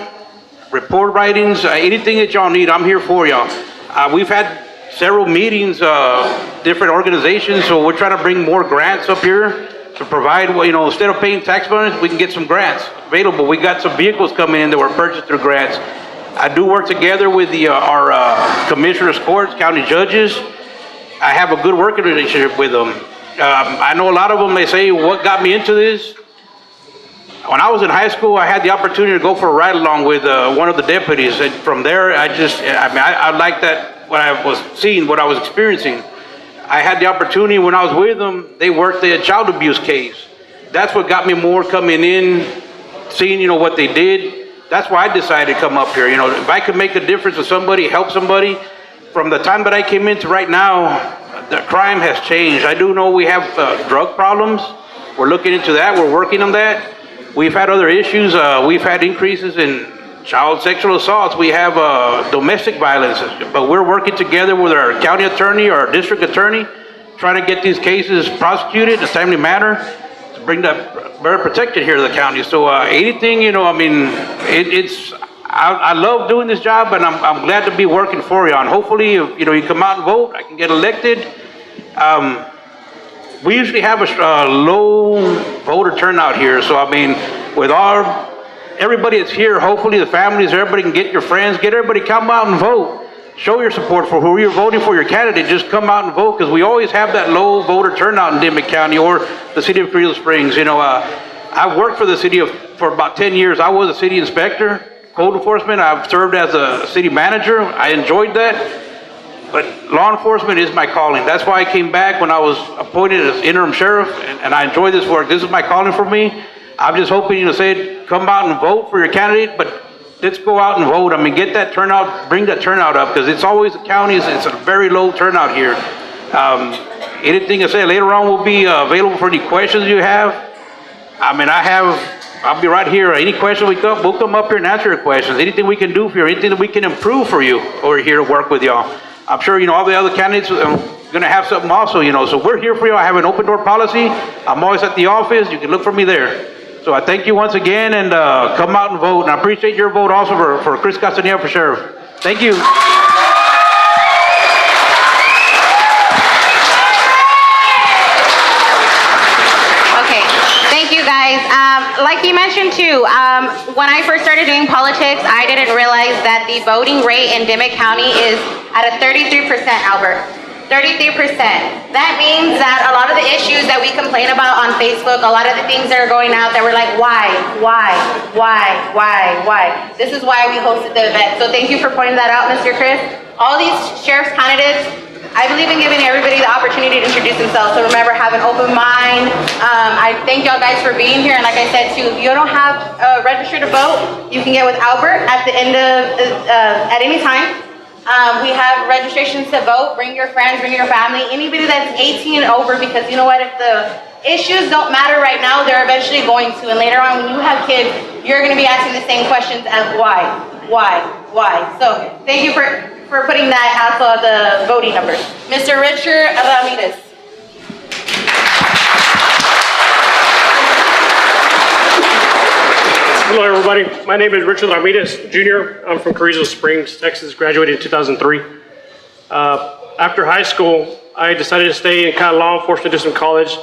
report writings, anything that y'all need, I'm here for y'all. We've had several meetings, different organizations, so we're trying to bring more grants up here to provide, well, instead of paying tax bonuses, we can get some grants available. We got some vehicles coming in that were purchased through grants. I do work together with our commissioners, courts, county judges. I have a good working relationship with them. I know a lot of them, they say, what got me into this? When I was in high school, I had the opportunity to go for a ride along with one of the deputies. And from there, I liked that, what I was seeing, what I was experiencing. I had the opportunity when I was with them, they worked a child abuse case. That's what got me more coming in, seeing, what they did. That's why I decided to come up here. If I could make a difference with somebody, help somebody, from the time that I came into right now, the crime has changed. I do know we have drug problems. We're looking into that. We're working on that. We've had other issues. We've had increases in child sexual assaults. We have domestic violence. But we're working together with our county attorney or our district attorney, trying to get these cases prosecuted in a timely manner to bring that better protection here to the county. So anything, I love doing this job, and I'm glad to be working for you. And hopefully, if, you come out and vote, I can get elected. We usually have a low voter turnout here. So, with everybody that's here, hopefully the families, everybody can get your friends, get everybody come out and vote. Show your support for who you're voting for, your candidate. Just come out and vote, because we always have that low voter turnout in Dimmit County or the city of Carrizo Springs. I've worked for the city for about 10 years. I was a city inspector, code enforcement. I've served as a city manager. I enjoyed that. But law enforcement is my calling. That's why I came back when I was appointed as interim sheriff, and I enjoy this work. This is my calling for me. I'm just hoping, come out and vote for your candidate, but let's go out and vote. Get that turnout, bring that turnout up, because it's always the counties, it's a very low turnout here. Anything I say later on will be available for any questions you have. I'll be right here. Any question we'll come up here and answer your questions. Anything we can do for you, anything that we can improve for you, we're here to work with y'all. I'm sure, all the other candidates are going to have something also, so we're here for you. I have an open door policy. I'm always at the office. You can look for me there. So I thank you once again, and come out and vote. And I appreciate your vote also for Chris Castaneda for sheriff. Thank you. Okay, thank you guys. Like you mentioned too, when I first started doing politics, I didn't realize that the voting rate in Dimmit County is at a 33%, Albert. 33%. That means that a lot of the issues that we complain about on Facebook, a lot of the things that are going out that we're like, why? This is why we hosted the event. So thank you for pointing that out, Mr. Chris. All these sheriff's candidates, I believe in giving everybody the opportunity to introduce themselves. So remember, have an open mind. I thank y'all guys for being here. And like I said too, if you don't have registered to vote, you can get with Albert at the end of, at any time. We have registrations to vote. Bring your friends, bring your family, anybody that's 18 and over, because you know what, if the issues don't matter right now, they're eventually going to. And later on, when you have kids, you're gonna be asking the same questions as why? So thank you for putting that also the voting numbers. Mr. Richard Ramirez. Hello, everybody. My name is Richard Ramirez, Jr. I'm from Carrizo Springs, Texas, graduated in 2003. After high school, I decided to stay in law enforcement, do some college.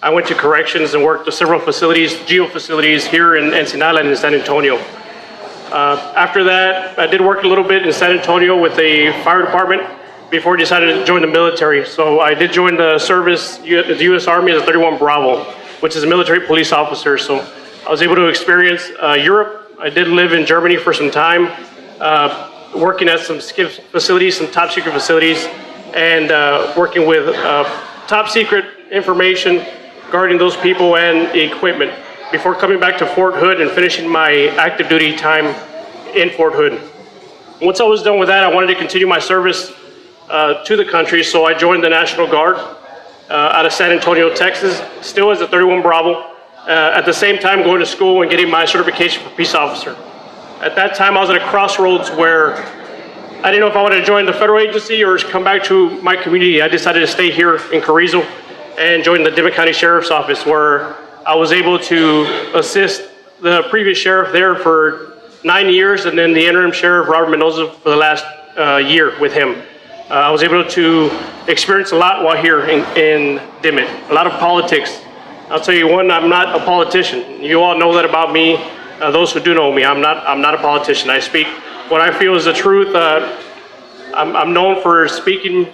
I went to corrections and worked with several facilities, geo facilities here in Ensenada and in San Antonio. After that, I did work a little bit in San Antonio with the fire department before I decided to join the military. So I did join the service, the U.S. Army as a 31 Bravo, which is a military police officer. So I was able to experience Europe. I did live in Germany for some time, working at some SCIF facilities, some top secret facilities, and working with top secret information guarding those people and the equipment before coming back to Fort Hood and finishing my active duty time in Fort Hood. Once I was done with that, I wanted to continue my service to the country, so I joined the National Guard out of San Antonio, Texas, still as a 31 Bravo. At the same time going to school and getting my certification for peace officer. At that time, I was at a crossroads where I didn't know if I wanted to join the federal agency or come back to my community. I decided to stay here in Carrizo and join the Dimmit County Sheriff's Office, where I was able to assist the previous sheriff there for 9 years, and then the interim sheriff, Robert Mendoza, for the last year with him. I was able to experience a lot while here in Dimmit, a lot of politics. I'll tell you one, I'm not a politician. You all know that about me. Those who do know me, I'm not a politician. I speak what I feel is the truth. I'm known for speaking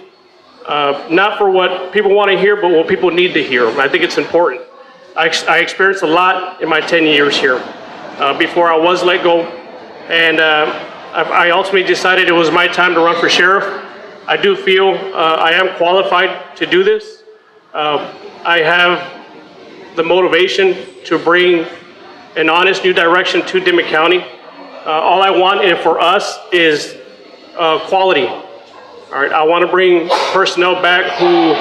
not for what people want to hear, but what people need to hear. I think it's important. I experienced a lot in my 10 years here before I was let go, and I ultimately decided it was my time to run for sheriff. I do feel I am qualified to do this. I have the motivation to bring an honest new direction to Dimmit County. All I want for us is quality. All right, I want to bring personnel back who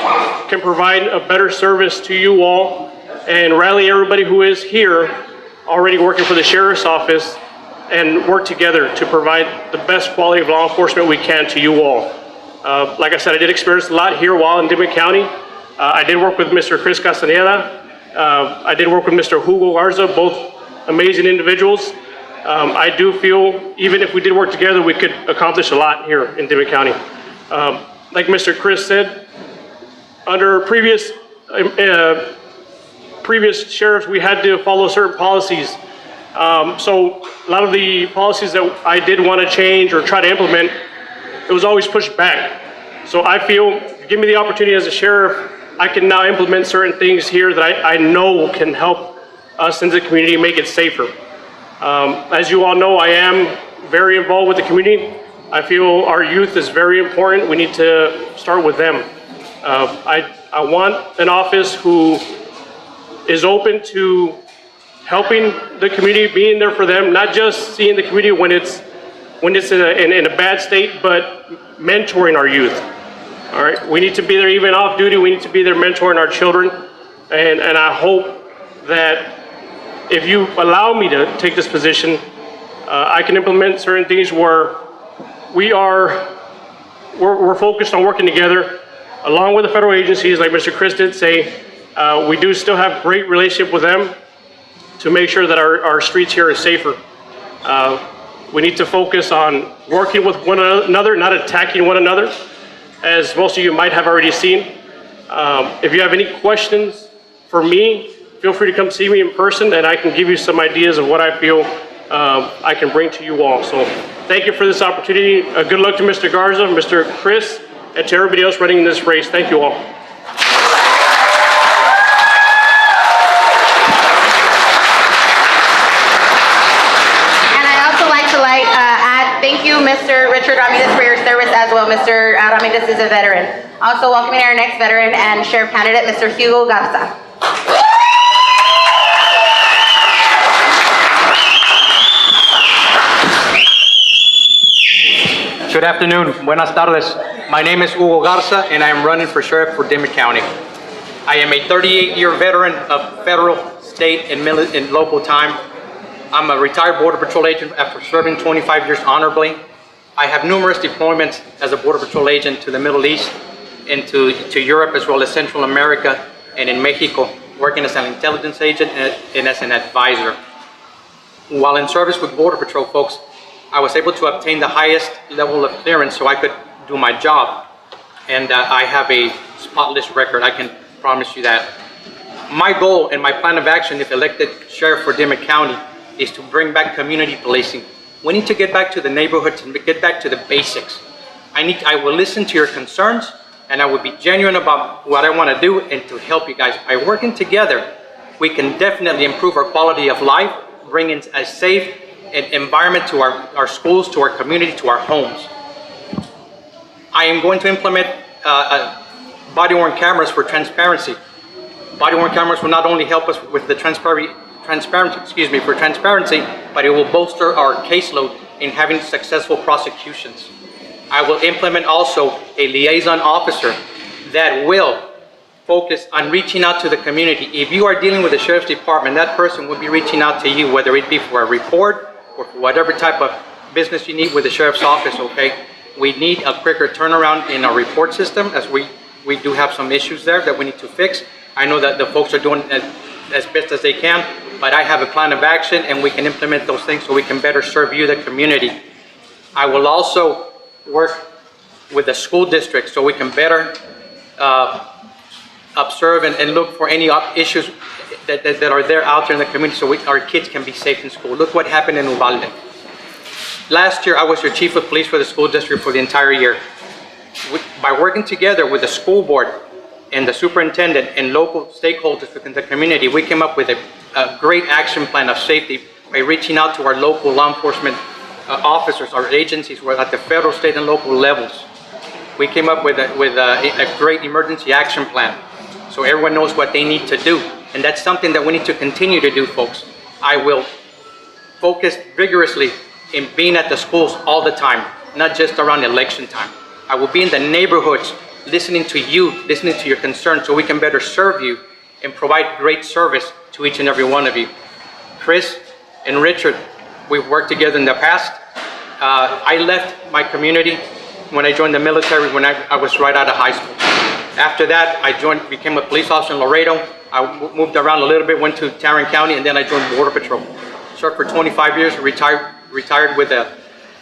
can provide a better service to you all and rally everybody who is here already working for the sheriff's office and work together to provide the best quality of law enforcement we can to you all. Like I said, I did experience a lot here while in Dimmit County. I did work with Mr. Chris Castaneda. I did work with Mr. Hugo Garza, both amazing individuals. I do feel even if we did work together, we could accomplish a lot here in Dimmit County. Like Mr. Chris said, under previous sheriffs, we had to follow certain policies. So a lot of the policies that I did want to change or try to implement, it was always pushed back. So I feel, give me the opportunity as a sheriff, I can now implement certain things here that I know can help us in the community make it safer. As you all know, I am very involved with the community. I feel our youth is very important. We need to start with them. I want an office who is open to helping the community, being there for them, not just seeing the community when it's in a bad state, but mentoring our youth. All right, we need to be there even off duty. We need to be there mentoring our children, and I hope that if you allow me to take this position, I can implement certain things where we're focused on working together along with the federal agencies, like Mr. Chris did say. We do still have great relationship with them to make sure that our streets here are safer. We need to focus on working with one another, not attacking one another, as most of you might have already seen. If you have any questions for me, feel free to come see me in person, and I can give you some ideas of what I feel I can bring to you all. So thank you for this opportunity. Good luck to Mr. Garza, Mr. Chris, and to everybody else running this race. Thank you all. Thank you, Mr. Richard Ramirez, for your service as well. Mr. Ramirez is a veteran. Also welcoming our next veteran and sheriff candidate, Mr. Hugo Garza. Good afternoon. Buenas tardes. My name is Hugo Garza, and I am running for sheriff for Dimmit County. I am a 38-year veteran of federal, state, and local time. I'm a retired Border Patrol agent after serving 25 years honorably. I have numerous deployments as a Border Patrol agent to the Middle East and to Europe, as well as Central America and in Mexico, working as an intelligence agent and as an advisor. While in service with Border Patrol folks, I was able to obtain the highest level of clearance so I could do my job. And I have a spotless record, I can promise you that. My goal and my plan of action, if elected sheriff for Dimmit County, is to bring back community policing. We need to get back to the neighborhoods and get back to the basics. I will listen to your concerns, and I will be genuine about what I want to do and to help you guys. By working together, we can definitely improve our quality of life, bring in a safe environment to our schools, to our community, to our homes. I am going to implement body-worn cameras for transparency. Body-worn cameras will not only help us with the transparency, but it will bolster our caseload in having successful prosecutions. I will implement also a liaison officer that will focus on reaching out to the community. If you are dealing with the sheriff's department, that person will be reaching out to you, whether it be for a report or for whatever type of business you need with the sheriff's office, okay? We need a quicker turnaround in our report system, as we do have some issues there that we need to fix. I know that the folks are doing as best as they can, but I have a plan of action and we can implement those things so we can better serve you, the community. I will also work with the school district so we can better observe and look for any issues that are there out there in the community so our kids can be safe in school. Look what happened in Uvalde. Last year, I was your chief of police for the school district for the entire year. By working together with the school board and the superintendent and local stakeholders within the community, we came up with a great action plan of safety by reaching out to our local law enforcement officers, our agencies, were at the federal, state, and local levels. We came up with a great emergency action plan so everyone knows what they need to do. And that's something that we need to continue to do, folks. I will focus vigorously in being at the schools all the time, not just around election time. I will be in the neighborhoods, listening to you, listening to your concerns so we can better serve you and provide great service to each and every one of you. Chris and Richard, we've worked together in the past. I left my community when I joined the military when I was right out of high school. After that, I became a police officer in Laredo. I moved around a little bit, went to Tarrant County, and then I joined Border Patrol. Served for 25 years, retired with a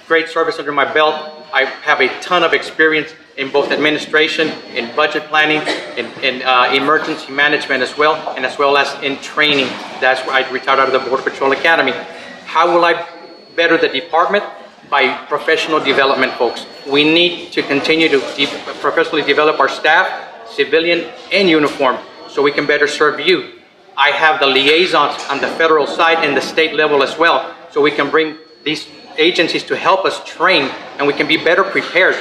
great service under my belt. I have a ton of experience in both administration, in budget planning, in emergency management as well as in training. That's why I retired out of the Border Patrol Academy. How will I better the department? By professional development, folks. We need to continue to professionally develop our staff, civilian and uniform, so we can better serve you. I have the liaisons on the federal side and the state level as well, so we can bring these agencies to help us train and we can be better prepared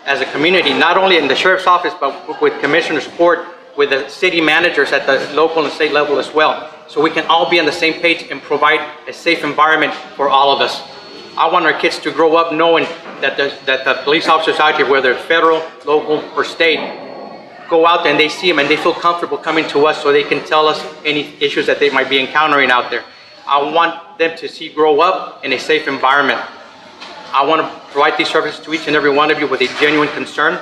as a community, not only in the sheriff's office, but with commissioner's court, with the city managers at the local and state level as well. So we can all be on the same page and provide a safe environment for all of us. I want our kids to grow up knowing that the police officers out here, whether federal, local, or state, go out there and they see them and they feel comfortable coming to us so they can tell us any issues that they might be encountering out there. I want them to see grow up in a safe environment. I want to provide these services to each and every one of you with a genuine concern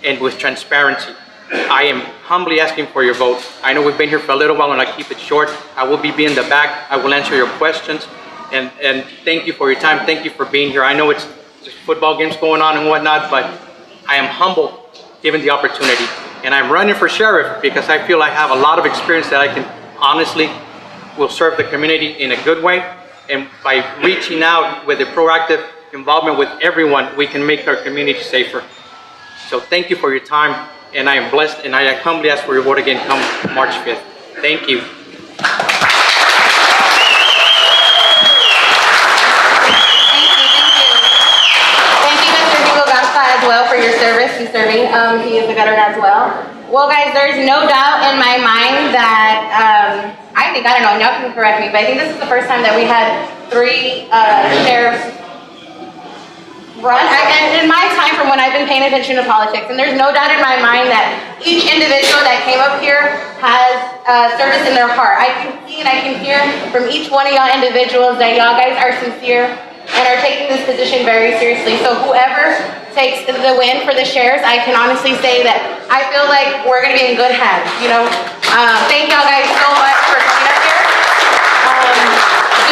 and with transparency. I am humbly asking for your vote. I know we've been here for a little while and I keep it short. I will be in the back. I will answer your questions. And thank you for your time. Thank you for being here. I know it's just football games going on and whatnot, but I am humbled given the opportunity. And I'm running for sheriff because I feel I have a lot of experience that I can honestly will serve the community in a good way. And by reaching out with a proactive involvement with everyone, we can make our community safer. So thank you for your time. And I am blessed, and I humbly ask for your vote again come March 5th. Thank you. As well for your service and serving. He is a veteran as well. Well, guys, there's no doubt in my mind that I don't know, y'all can correct me, but I think this is the first time that we had 3 sheriffs run. And in my time, from when I've been paying attention to politics, and there's no doubt in my mind that each individual that came up here has service in their heart. I can see and I can hear from each one of y'all individuals that y'all guys are sincere and are taking this position very seriously. So whoever takes the win for the sheriffs, I can honestly say that I feel like we're gonna be in good hands, you know. Thank y'all guys so much for coming up here.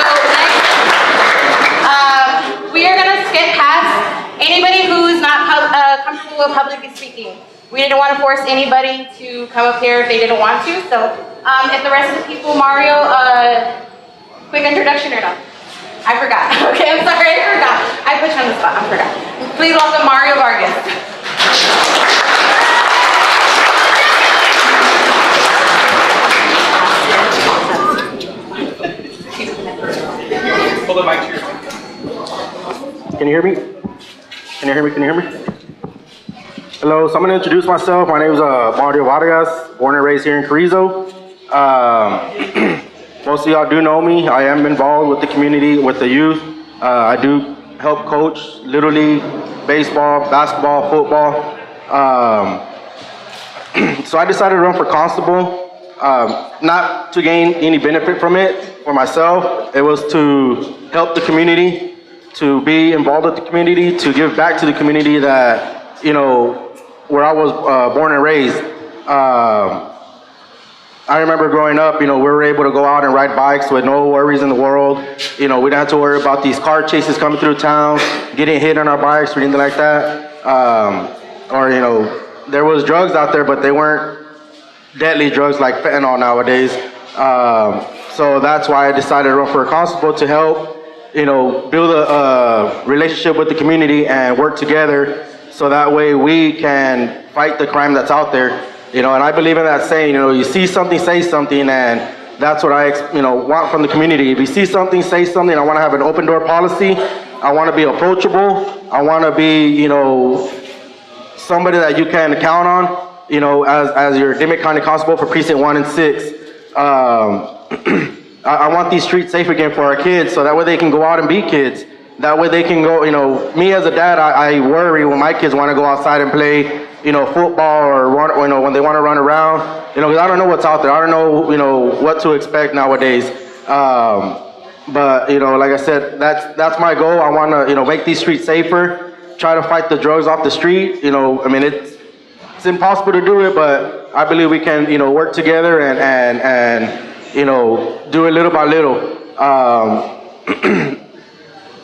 So next, we are gonna skip past anybody who's not comfortable with publicly speaking. We didn't want to force anybody to come up here if they didn't want to. So if the rest of the people, Mario, quick introduction or not? I forgot. Okay, I'm sorry, I forgot. I put you on the spot, I forgot. Please welcome Mario Vargas. Hold the mic to your. Can you hear me? Can you hear me? Can you hear me? Hello, so I'm going to introduce myself. My name is Mario Vargas, born and raised here in Carrizo. Most of y'all do know me. I am involved with the community, with the youth. I do help coach Little League, baseball, basketball, football. So I decided to run for constable, not to gain any benefit from it for myself. It was to help the community, to be involved with the community, to give back to the community that, you know, where I was born and raised. I remember growing up, we were able to go out and ride bikes with no worries in the world. We didn't have to worry about these car chases coming through town, getting hit on our bikes or anything like that. Or, there was drugs out there, but they weren't deadly drugs like fentanyl nowadays. So that's why I decided to run for a constable to help, build a relationship with the community and work together so that way we can fight the crime that's out there. And I believe in that saying, you see something, say something, and that's what I, want from the community. If you see something, say something. I want to have an open door policy. I want to be approachable. I want to be, somebody that you can count on, as your Dimmit County Constable for Precinct 1 and 6. I want these streets safe again for our kids so that way they can go out and be kids. That way they can go, me as a dad, I worry when my kids want to go outside and play, football or run, when they want to run around, because I don't know what's out there. I don't know, what to expect nowadays. But, like I said, that's my goal. I want to, make these streets safer, try to fight the drugs off the street. It's impossible to do it, but I believe we can, work together and do it little by little.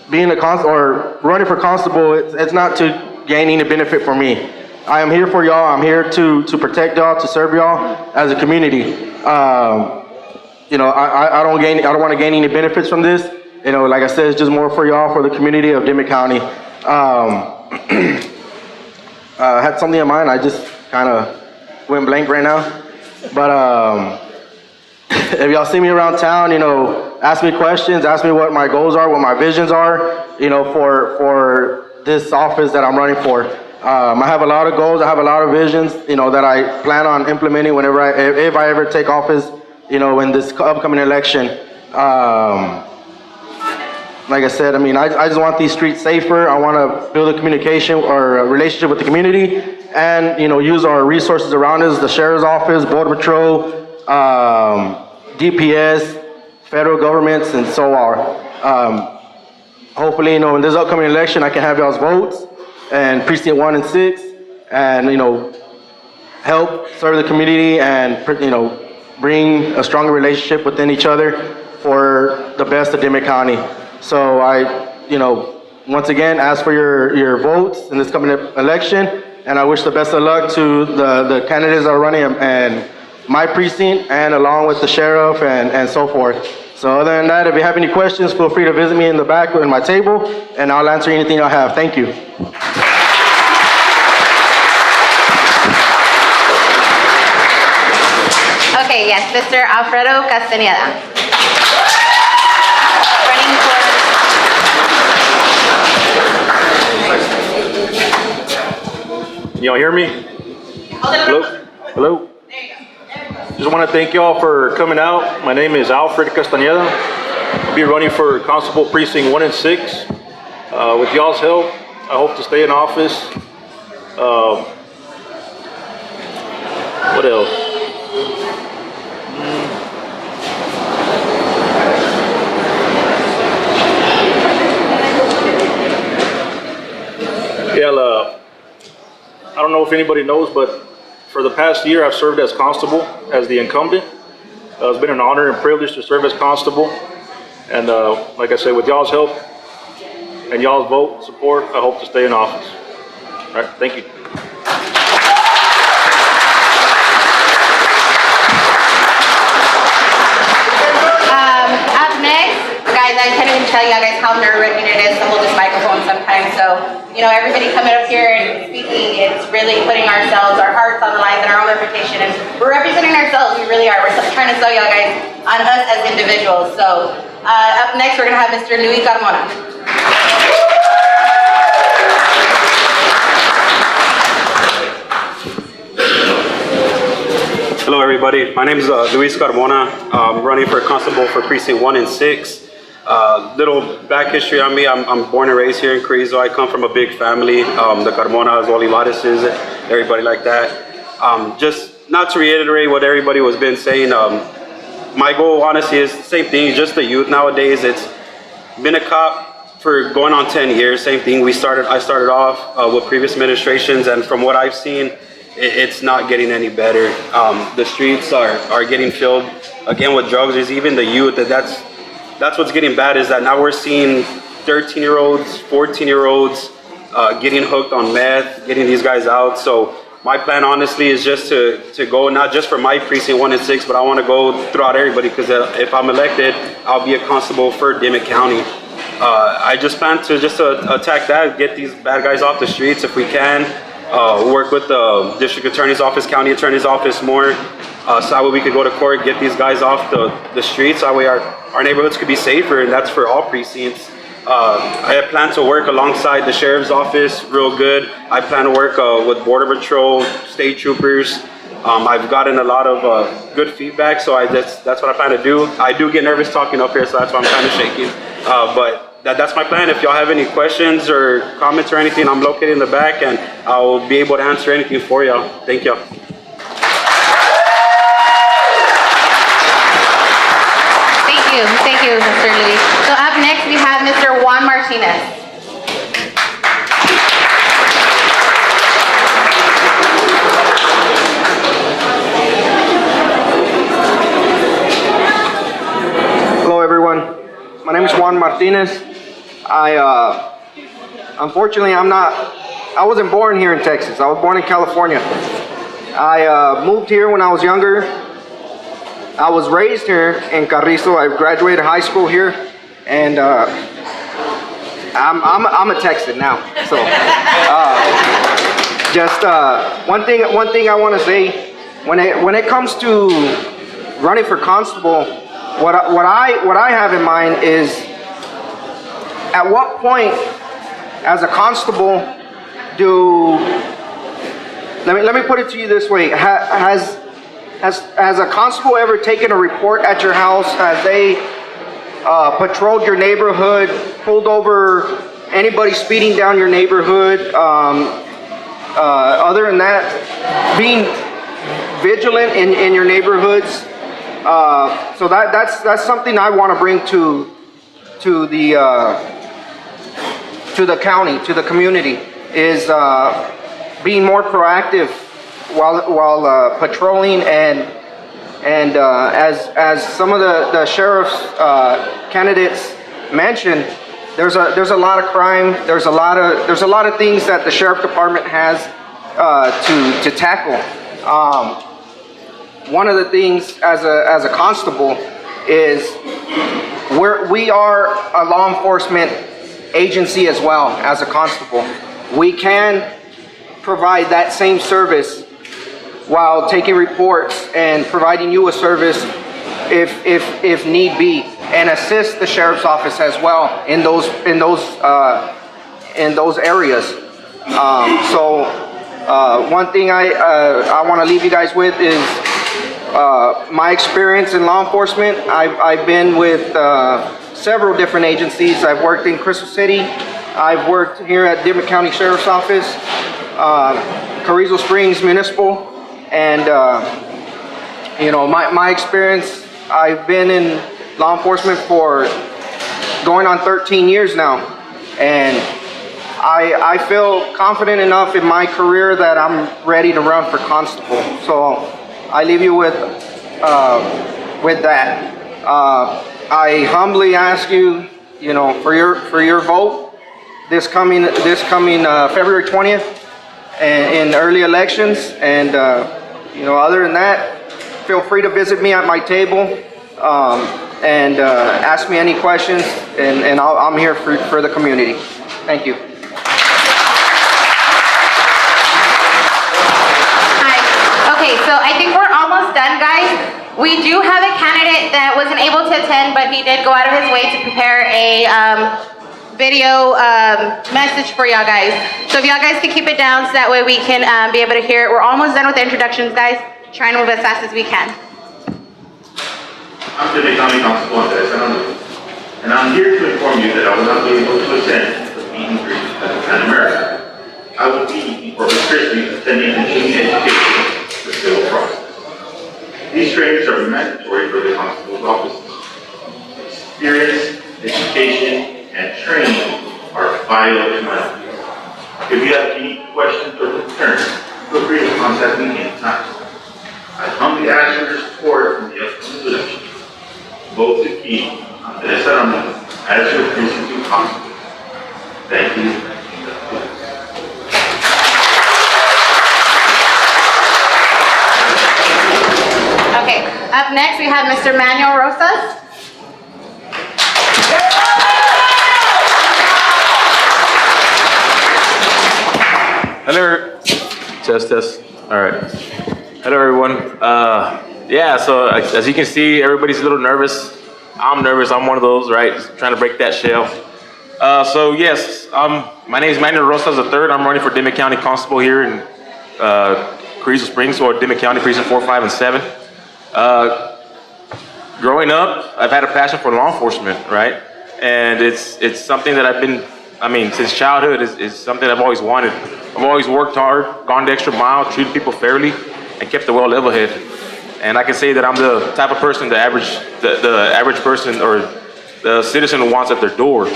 Being a constable or running for constable, it's not to gain any benefit for me. I am here for y'all. I'm here to protect y'all, to serve y'all as a community. I don't want to gain any benefits from this. Like I said, it's just more for y'all, for the community of Dimmit County. I had something in mind. I just kind of went blank right now. But if y'all see me around town, ask me questions, ask me what my goals are, what my visions are, for this office that I'm running for. I have a lot of goals. I have a lot of visions, that I plan on implementing if I ever take office, in this upcoming election. Like I said, I just want these streets safer. I want to build a communication or a relationship with the community and, use our resources around us, the Sheriff's Office, Border Patrol, DPS, federal governments, and so on. Hopefully, in this upcoming election, I can have y'all's votes and Precinct 1 and 6 and, help serve the community and, bring a stronger relationship within each other for the best of Dimmit County. So I, once again, ask for your votes in this coming election, and I wish the best of luck to the candidates that are running and my precinct and along with the sheriff and so forth. So other than that, if you have any questions, feel free to visit me in the back in my table, and I'll answer anything I have. Thank you. Okay, yes, Mr. Alfredo Castañeda. Running for... Can y'all hear me? Hello? Hello? Just want to thank y'all for coming out. My name is Alfred Castañeda. I'll be running for Constable Precinct 1 and 6. With y'all's help, I hope to stay in office. What else? I don't know if anybody knows, but for the past year, I've served as constable, as the incumbent. It's been an honor and privilege to serve as constable. And like I said, with y'all's help and y'all's vote support, I hope to stay in office. All right, thank you. Up next, guys, I can't even tell you guys how nerve-wracking it is to hold this microphone sometimes. So, everybody coming up here and speaking, it's really putting ourselves, our hearts on the line and our own reputation. And we're representing ourselves, we really are. We're trying to sell y'all guys on us as individuals. So, up next, we're gonna have Mr. Luis Carmona. Hello everybody, my name is Luis Carmona. I'm running for constable for Precinct 1 and 6. Little back history on me, I'm born and raised here in Carrizo. I come from a big family, the Carmonas, Olivarises, everybody like that. Just not to reiterate what everybody was been saying, my goal honestly is the same thing, just the youth nowadays. It's been a cop for going on 10 years, same thing. I started off with previous administrations, and from what I've seen, it's not getting any better. The streets are getting filled again with drugs. There's even the youth. That's what's getting bad, is that now we're seeing 13-year-olds, 14-year-olds getting hooked on meth, getting these guys out. So my plan, honestly, is just to go, not just for my precinct 1 and 6, but I want to go throughout everybody, because if I'm elected, I'll be a constable for Dimmit County. I just plan to attack that, get these bad guys off the streets if we can, work with the district attorney's office, county attorney's office more, so that way we could go to court, get these guys off the streets. That way our neighborhoods could be safer, and that's for all precincts. I plan to work alongside the sheriff's office real good. I plan to work with Border Patrol, state troopers. I've gotten a lot of good feedback, so that's what I plan to do. I do get nervous talking up here, so that's why I'm kind of shaking. But that's my plan. If y'all have any questions or comments or anything, I'm located in the back, and I'll be able to answer anything for y'all. Thank y'all. Thank you, Mr. Luis. So up next we have Mr. Juan Martinez. Hello everyone, my name is Juan Martinez. Unfortunately I wasn't born here in Texas. I was born in California. I moved here when I was younger. I was raised here in Carrizo. I graduated high school here, and I'm a Texan now. So one thing I want to say, when it comes to running for constable, what I have in mind is, at what point as a constable let me put it to you this way, has a constable ever taken a report at your house? Has they patrolled your neighborhood, pulled over anybody speeding down your neighborhood? Other than that, being vigilant in your neighborhoods. So that's something I want to bring to the county, to the community, is being more proactive while patrolling, and as some of the sheriff's candidates mentioned, there's a lot of crime. There's a lot of things that the sheriff department has to tackle. One of the things as a constable is we are a law enforcement agency as well. As a constable, we can provide that same service while taking reports and providing you a service if need be, and assist the sheriff's office as well in those areas. So one thing I want to leave you guys with is my experience in law enforcement. I've been with several different agencies. I've worked in Crystal City. I've worked here at Dimmit County Sheriff's Office, Carrizo Springs Municipal, and my experience, I've been in law enforcement for going on 13 years now, and I feel confident enough in my career that I'm ready to run for constable. So I leave you with that. I humbly ask you, for your vote this coming February 20th in early elections, and other than that, feel free to visit me at my table and ask me any questions, and I'm here for the community. Thank you. Hi. Okay, so I think we're almost done, guys. We do have a candidate that wasn't able to attend, but he did go out of his way to prepare a video message for y'all guys. So if y'all guys can keep it down so that way we can be able to hear it. We're almost done with the introductions, guys. Try and move as fast as we can. I'm Dimmit County Constable Andres Aranda, and I'm here to inform you that I will not be able to attend the meet and greet at Pan America. I will be in Corpus Christi attending the continuing education for civil process. These trainings are mandatory for the constable's offices. Experience, education, and training are vital to my life. If you have any questions or concerns, feel free to contact me anytime. I humbly ask for your support in the upcoming election. Vote to keep Andres Aramburu as your precinct 2 constable. Thank you. Okay, up next we have Mr. Manuel Rosas. Hello, test. All right. Hello, everyone. Yeah. So as you can see, everybody's a little nervous. I'm nervous. I'm one of those, right? Just trying to break that shell. So yes, my name is Manuel Rosas III. I'm running for Dimmit County Constable here in Carrizo Springs, or Dimmit County Precinct 4, 5, and 7. Growing up, I've had a passion for law enforcement, right? And it's something that since childhood, is something I've always wanted. I've always worked hard, gone the extra mile, treated people fairly, and kept a level head. And I can say that I'm the type of person the average person or the citizen wants at their door.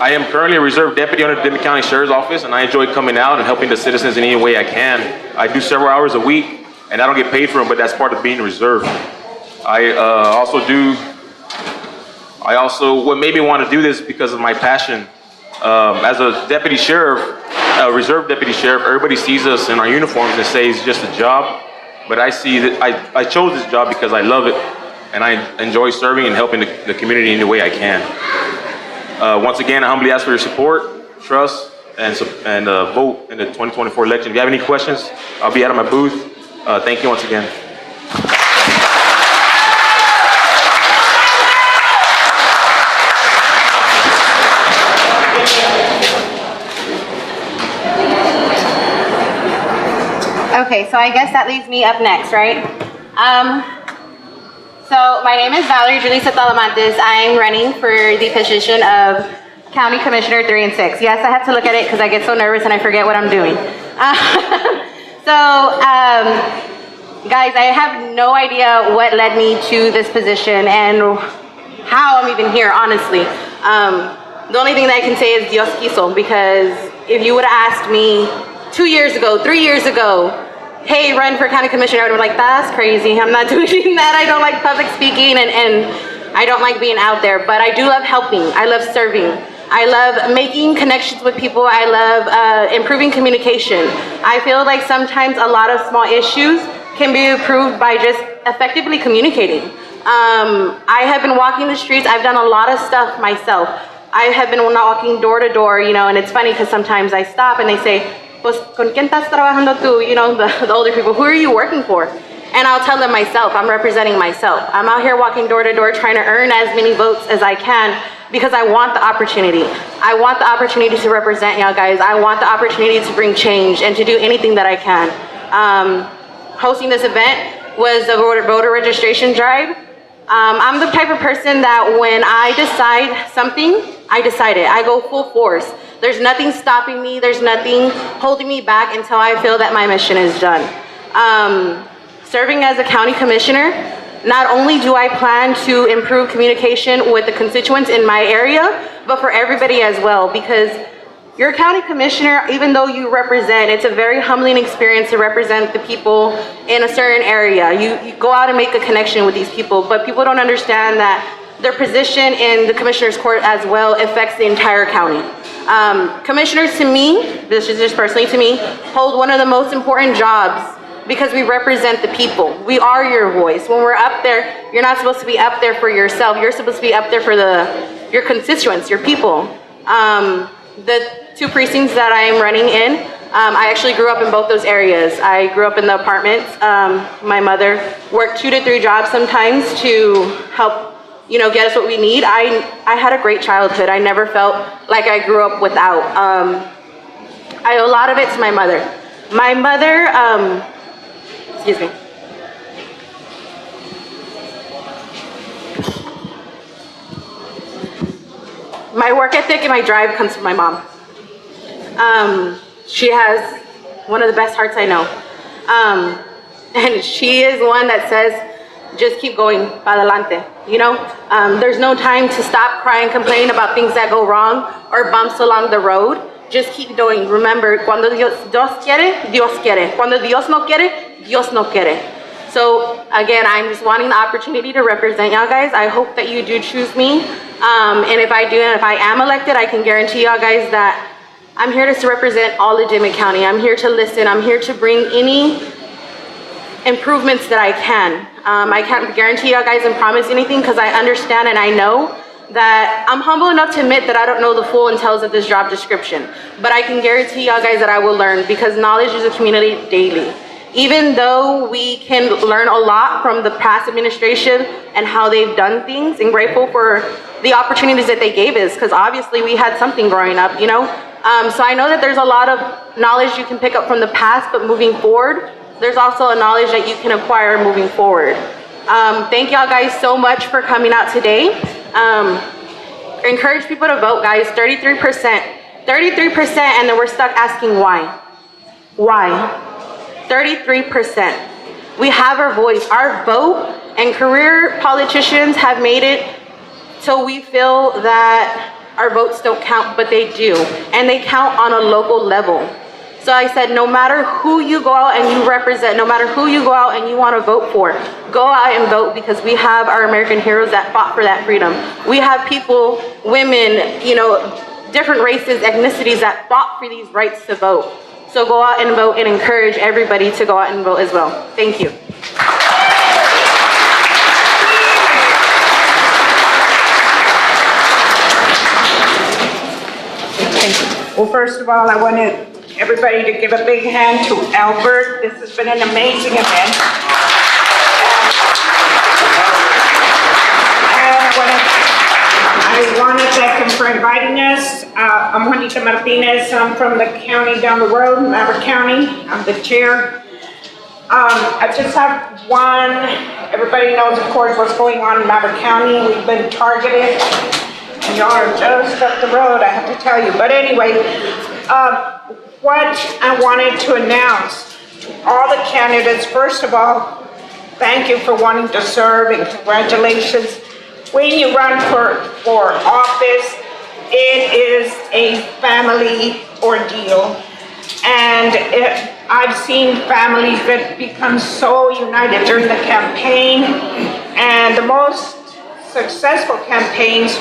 I am currently a reserve deputy under the Dimmit County Sheriff's Office, and I enjoy coming out and helping the citizens in any way I can. I do several hours a week, and I don't get paid for them, but that's part of being reserved. What made me want to do this because of my passion. As a deputy sheriff, a reserve deputy sheriff, everybody sees us in our uniforms and says it's just a job. But I see that I chose this job because I love it, and I enjoy serving and helping the community in the way I can. Once again, I humbly ask for your support, trust, and vote in the 2024 election. If you have any questions, I'll be out of my booth. Thank you once again. Okay, so I guess that leaves me up next, right? So my name is Valerie Julissa Talamantes. I'm running for the position of County Commissioner 3 and 6. Yes, I have to look at it because I get so nervous and I forget what I'm doing. Guys, I have no idea what led me to this position and how I'm even here, honestly. The only thing that I can say is Dios quiso, because if you would have asked me 2 years ago, 3 years ago, hey, run for county commissioner, I would have been like, that's crazy. I'm not doing that. I don't like public speaking and I don't like being out there, but I do love helping. I love serving. I love making connections with people. I love improving communication. I feel like sometimes a lot of small issues can be improved by just effectively communicating. I have been walking the streets. I've done a lot of stuff myself. I have been walking door to door, and it's funny because sometimes I stop and they say, pues, ¿con quién estás trabajando tú? The older people, who are you working for? And I'll tell them myself, I'm representing myself. I'm out here walking door to door trying to earn as many votes as I can because I want the opportunity. I want the opportunity to represent y'all guys. I want the opportunity to bring change and to do anything that I can. Hosting this event was a voter registration drive. I'm the type of person that when I decide something, I decide it. I go full force. There's nothing stopping me. There's nothing holding me back until I feel that my mission is done. Serving as a county commissioner, not only do I plan to improve communication with the constituents in my area, but for everybody as well, because you're a county commissioner, even though you represent, it's a very humbling experience to represent the people in a certain area. You go out and make a connection with these people, but people don't understand that their position in the commissioner's court as well affects the entire county. Commissioners, to me, this is just personally to me, hold one of the most important jobs because we represent the people. We are your voice. When we're up there, you're not supposed to be up there for yourself. You're supposed to be up there for your constituents, your people. The 2 precincts that I am running in, I actually grew up in both those areas. I grew up in the apartments. My mother worked 2 to 3 jobs sometimes to help get us what we need. I had a great childhood. I never felt like I grew up without. I owe a lot of it to my mother. My mother, excuse me. My work ethic and my drive comes from my mom. She has one of the best hearts I know. And she is one that says, just keep going, pa adelante. There's no time to stop crying, complaining about things that go wrong or bumps along the road. just keep doing. Remember, cuando Dios quiere, Dios quiere. Cuando Dios no quiere, Dios no quiere. So again, I'm just wanting the opportunity to represent y'all guys. I hope that you do choose me. And if I do, and if I am elected, I can guarantee y'all guys that I'm here to represent all of Dimmit County. I'm here to listen. I'm here to bring any improvements that I can. I can't guarantee y'all guys and promise anything because I understand and I know that I'm humble enough to admit that I don't know the full entails of this job description. But I can guarantee y'all guys that I will learn because knowledge is accumulated daily. Even though we can learn a lot from the past administration and how they've done things, and grateful for the opportunities that they gave us, because obviously we had something growing up, you know? So I know that there's a lot of knowledge you can pick up from the past, but moving forward, there's also a knowledge that you can acquire moving forward. Thank y'all guys so much for coming out today. Encourage people to vote, guys. 33%, and then we're stuck asking why. Why? 33%. We have our voice. Our vote and career politicians have made it so we feel that our votes don't count, but they do. And they count on a local level. So I said, no matter who you go out and you represent, no matter who you go out and you want to vote for, go out and vote because we have our American heroes that fought for that freedom. We have people, women, you know, different races, ethnicities that fought for these rights to vote. So go out and vote and encourage everybody to go out and vote as well. Thank you. Well, first of all, I want everybody to give a big hand to Albert. This has been an amazing event. I want to thank him for inviting us. I'm Juanita Martinez. I'm from the county down the road, Maverick County. I'm the chair. I just have one. Everybody knows, of course, what's going on in Maverick County. We've been targeted. And y'all are just up the road, I have to tell you. But anyway, what I wanted to announce to all the candidates, first of all, thank you for wanting to serve and congratulations. When you run for office, it is a family ordeal. And I've seen families that become so united during the campaign, and the most successful campaigns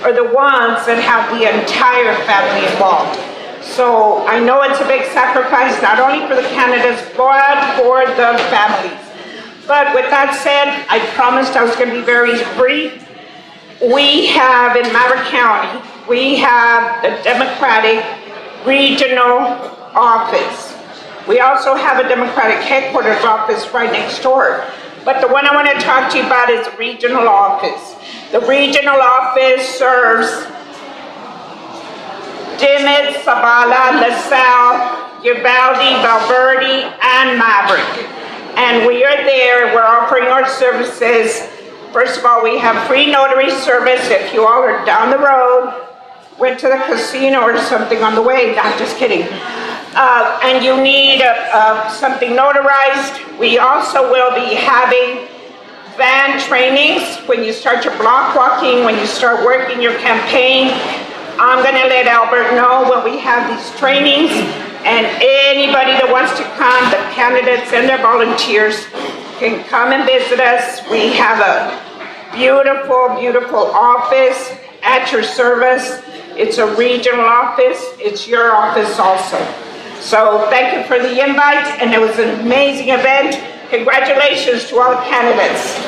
are the ones that have the entire family involved. So I know it's a big sacrifice, not only for the candidates, but for the families. But with that said, I promised I was going to be very brief. We have in Maverick County, we have the Democratic Regional Office. We also have a Democratic Headquarters office right next door. But the one I want to talk to you about is the regional office. The regional office serves Dimmit, Zavala, LaSalle, Uvalde, Valverde, and Maverick. And we are there, we're offering our services. First of all, we have free notary service if you all are down the road, went to the casino or something on the way, not just kidding. And you need something notarized. We also will be having van trainings when you start your block walking, when you start working your campaign. I'm gonna let Albert know when we have these trainings, and anybody that wants to come, the candidates and their volunteers can come and visit us. We have a beautiful, beautiful office at your service. It's a regional office. It's your office also. So thank you for the invite, and it was an amazing event. Congratulations to all the candidates.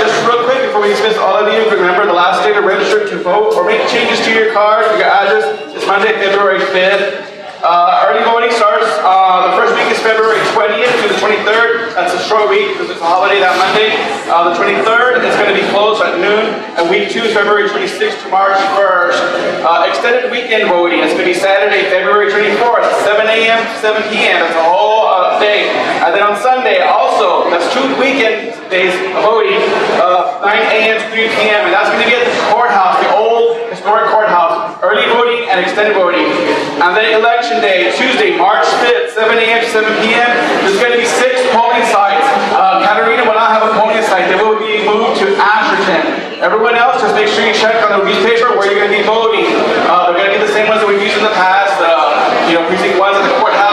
Just real quick before we dismiss all of you, remember the last day to register to vote or make changes to your card, your address, is Monday, February 5th. Early voting starts, the first week is February 20th to the 23rd. That's a short week because it's a holiday that Monday. The 23rd is going to be closed at noon. And week 2 is February 26th to March 1st. Extended weekend voting, it's going to be Saturday, February 24th, 7 a.m. to 7 p.m. That's a whole day. And then on Sunday, also, that's 2 weekend days of voting, 9 a.m. to 3 p.m. And that's going to be at the courthouse, the old historic courthouse. Early voting and extended voting. And then election day, Tuesday, March 5th, 7 a.m. to 7 p.m. There's going to be 6 polling sites. Catarina will not have a polling site. They will be moved to Asherton. Everyone else, just make sure you check on the newspaper where you're going to be voting. They're going to be the same ones that we've used in the past. Precinct 1's at the courthouse.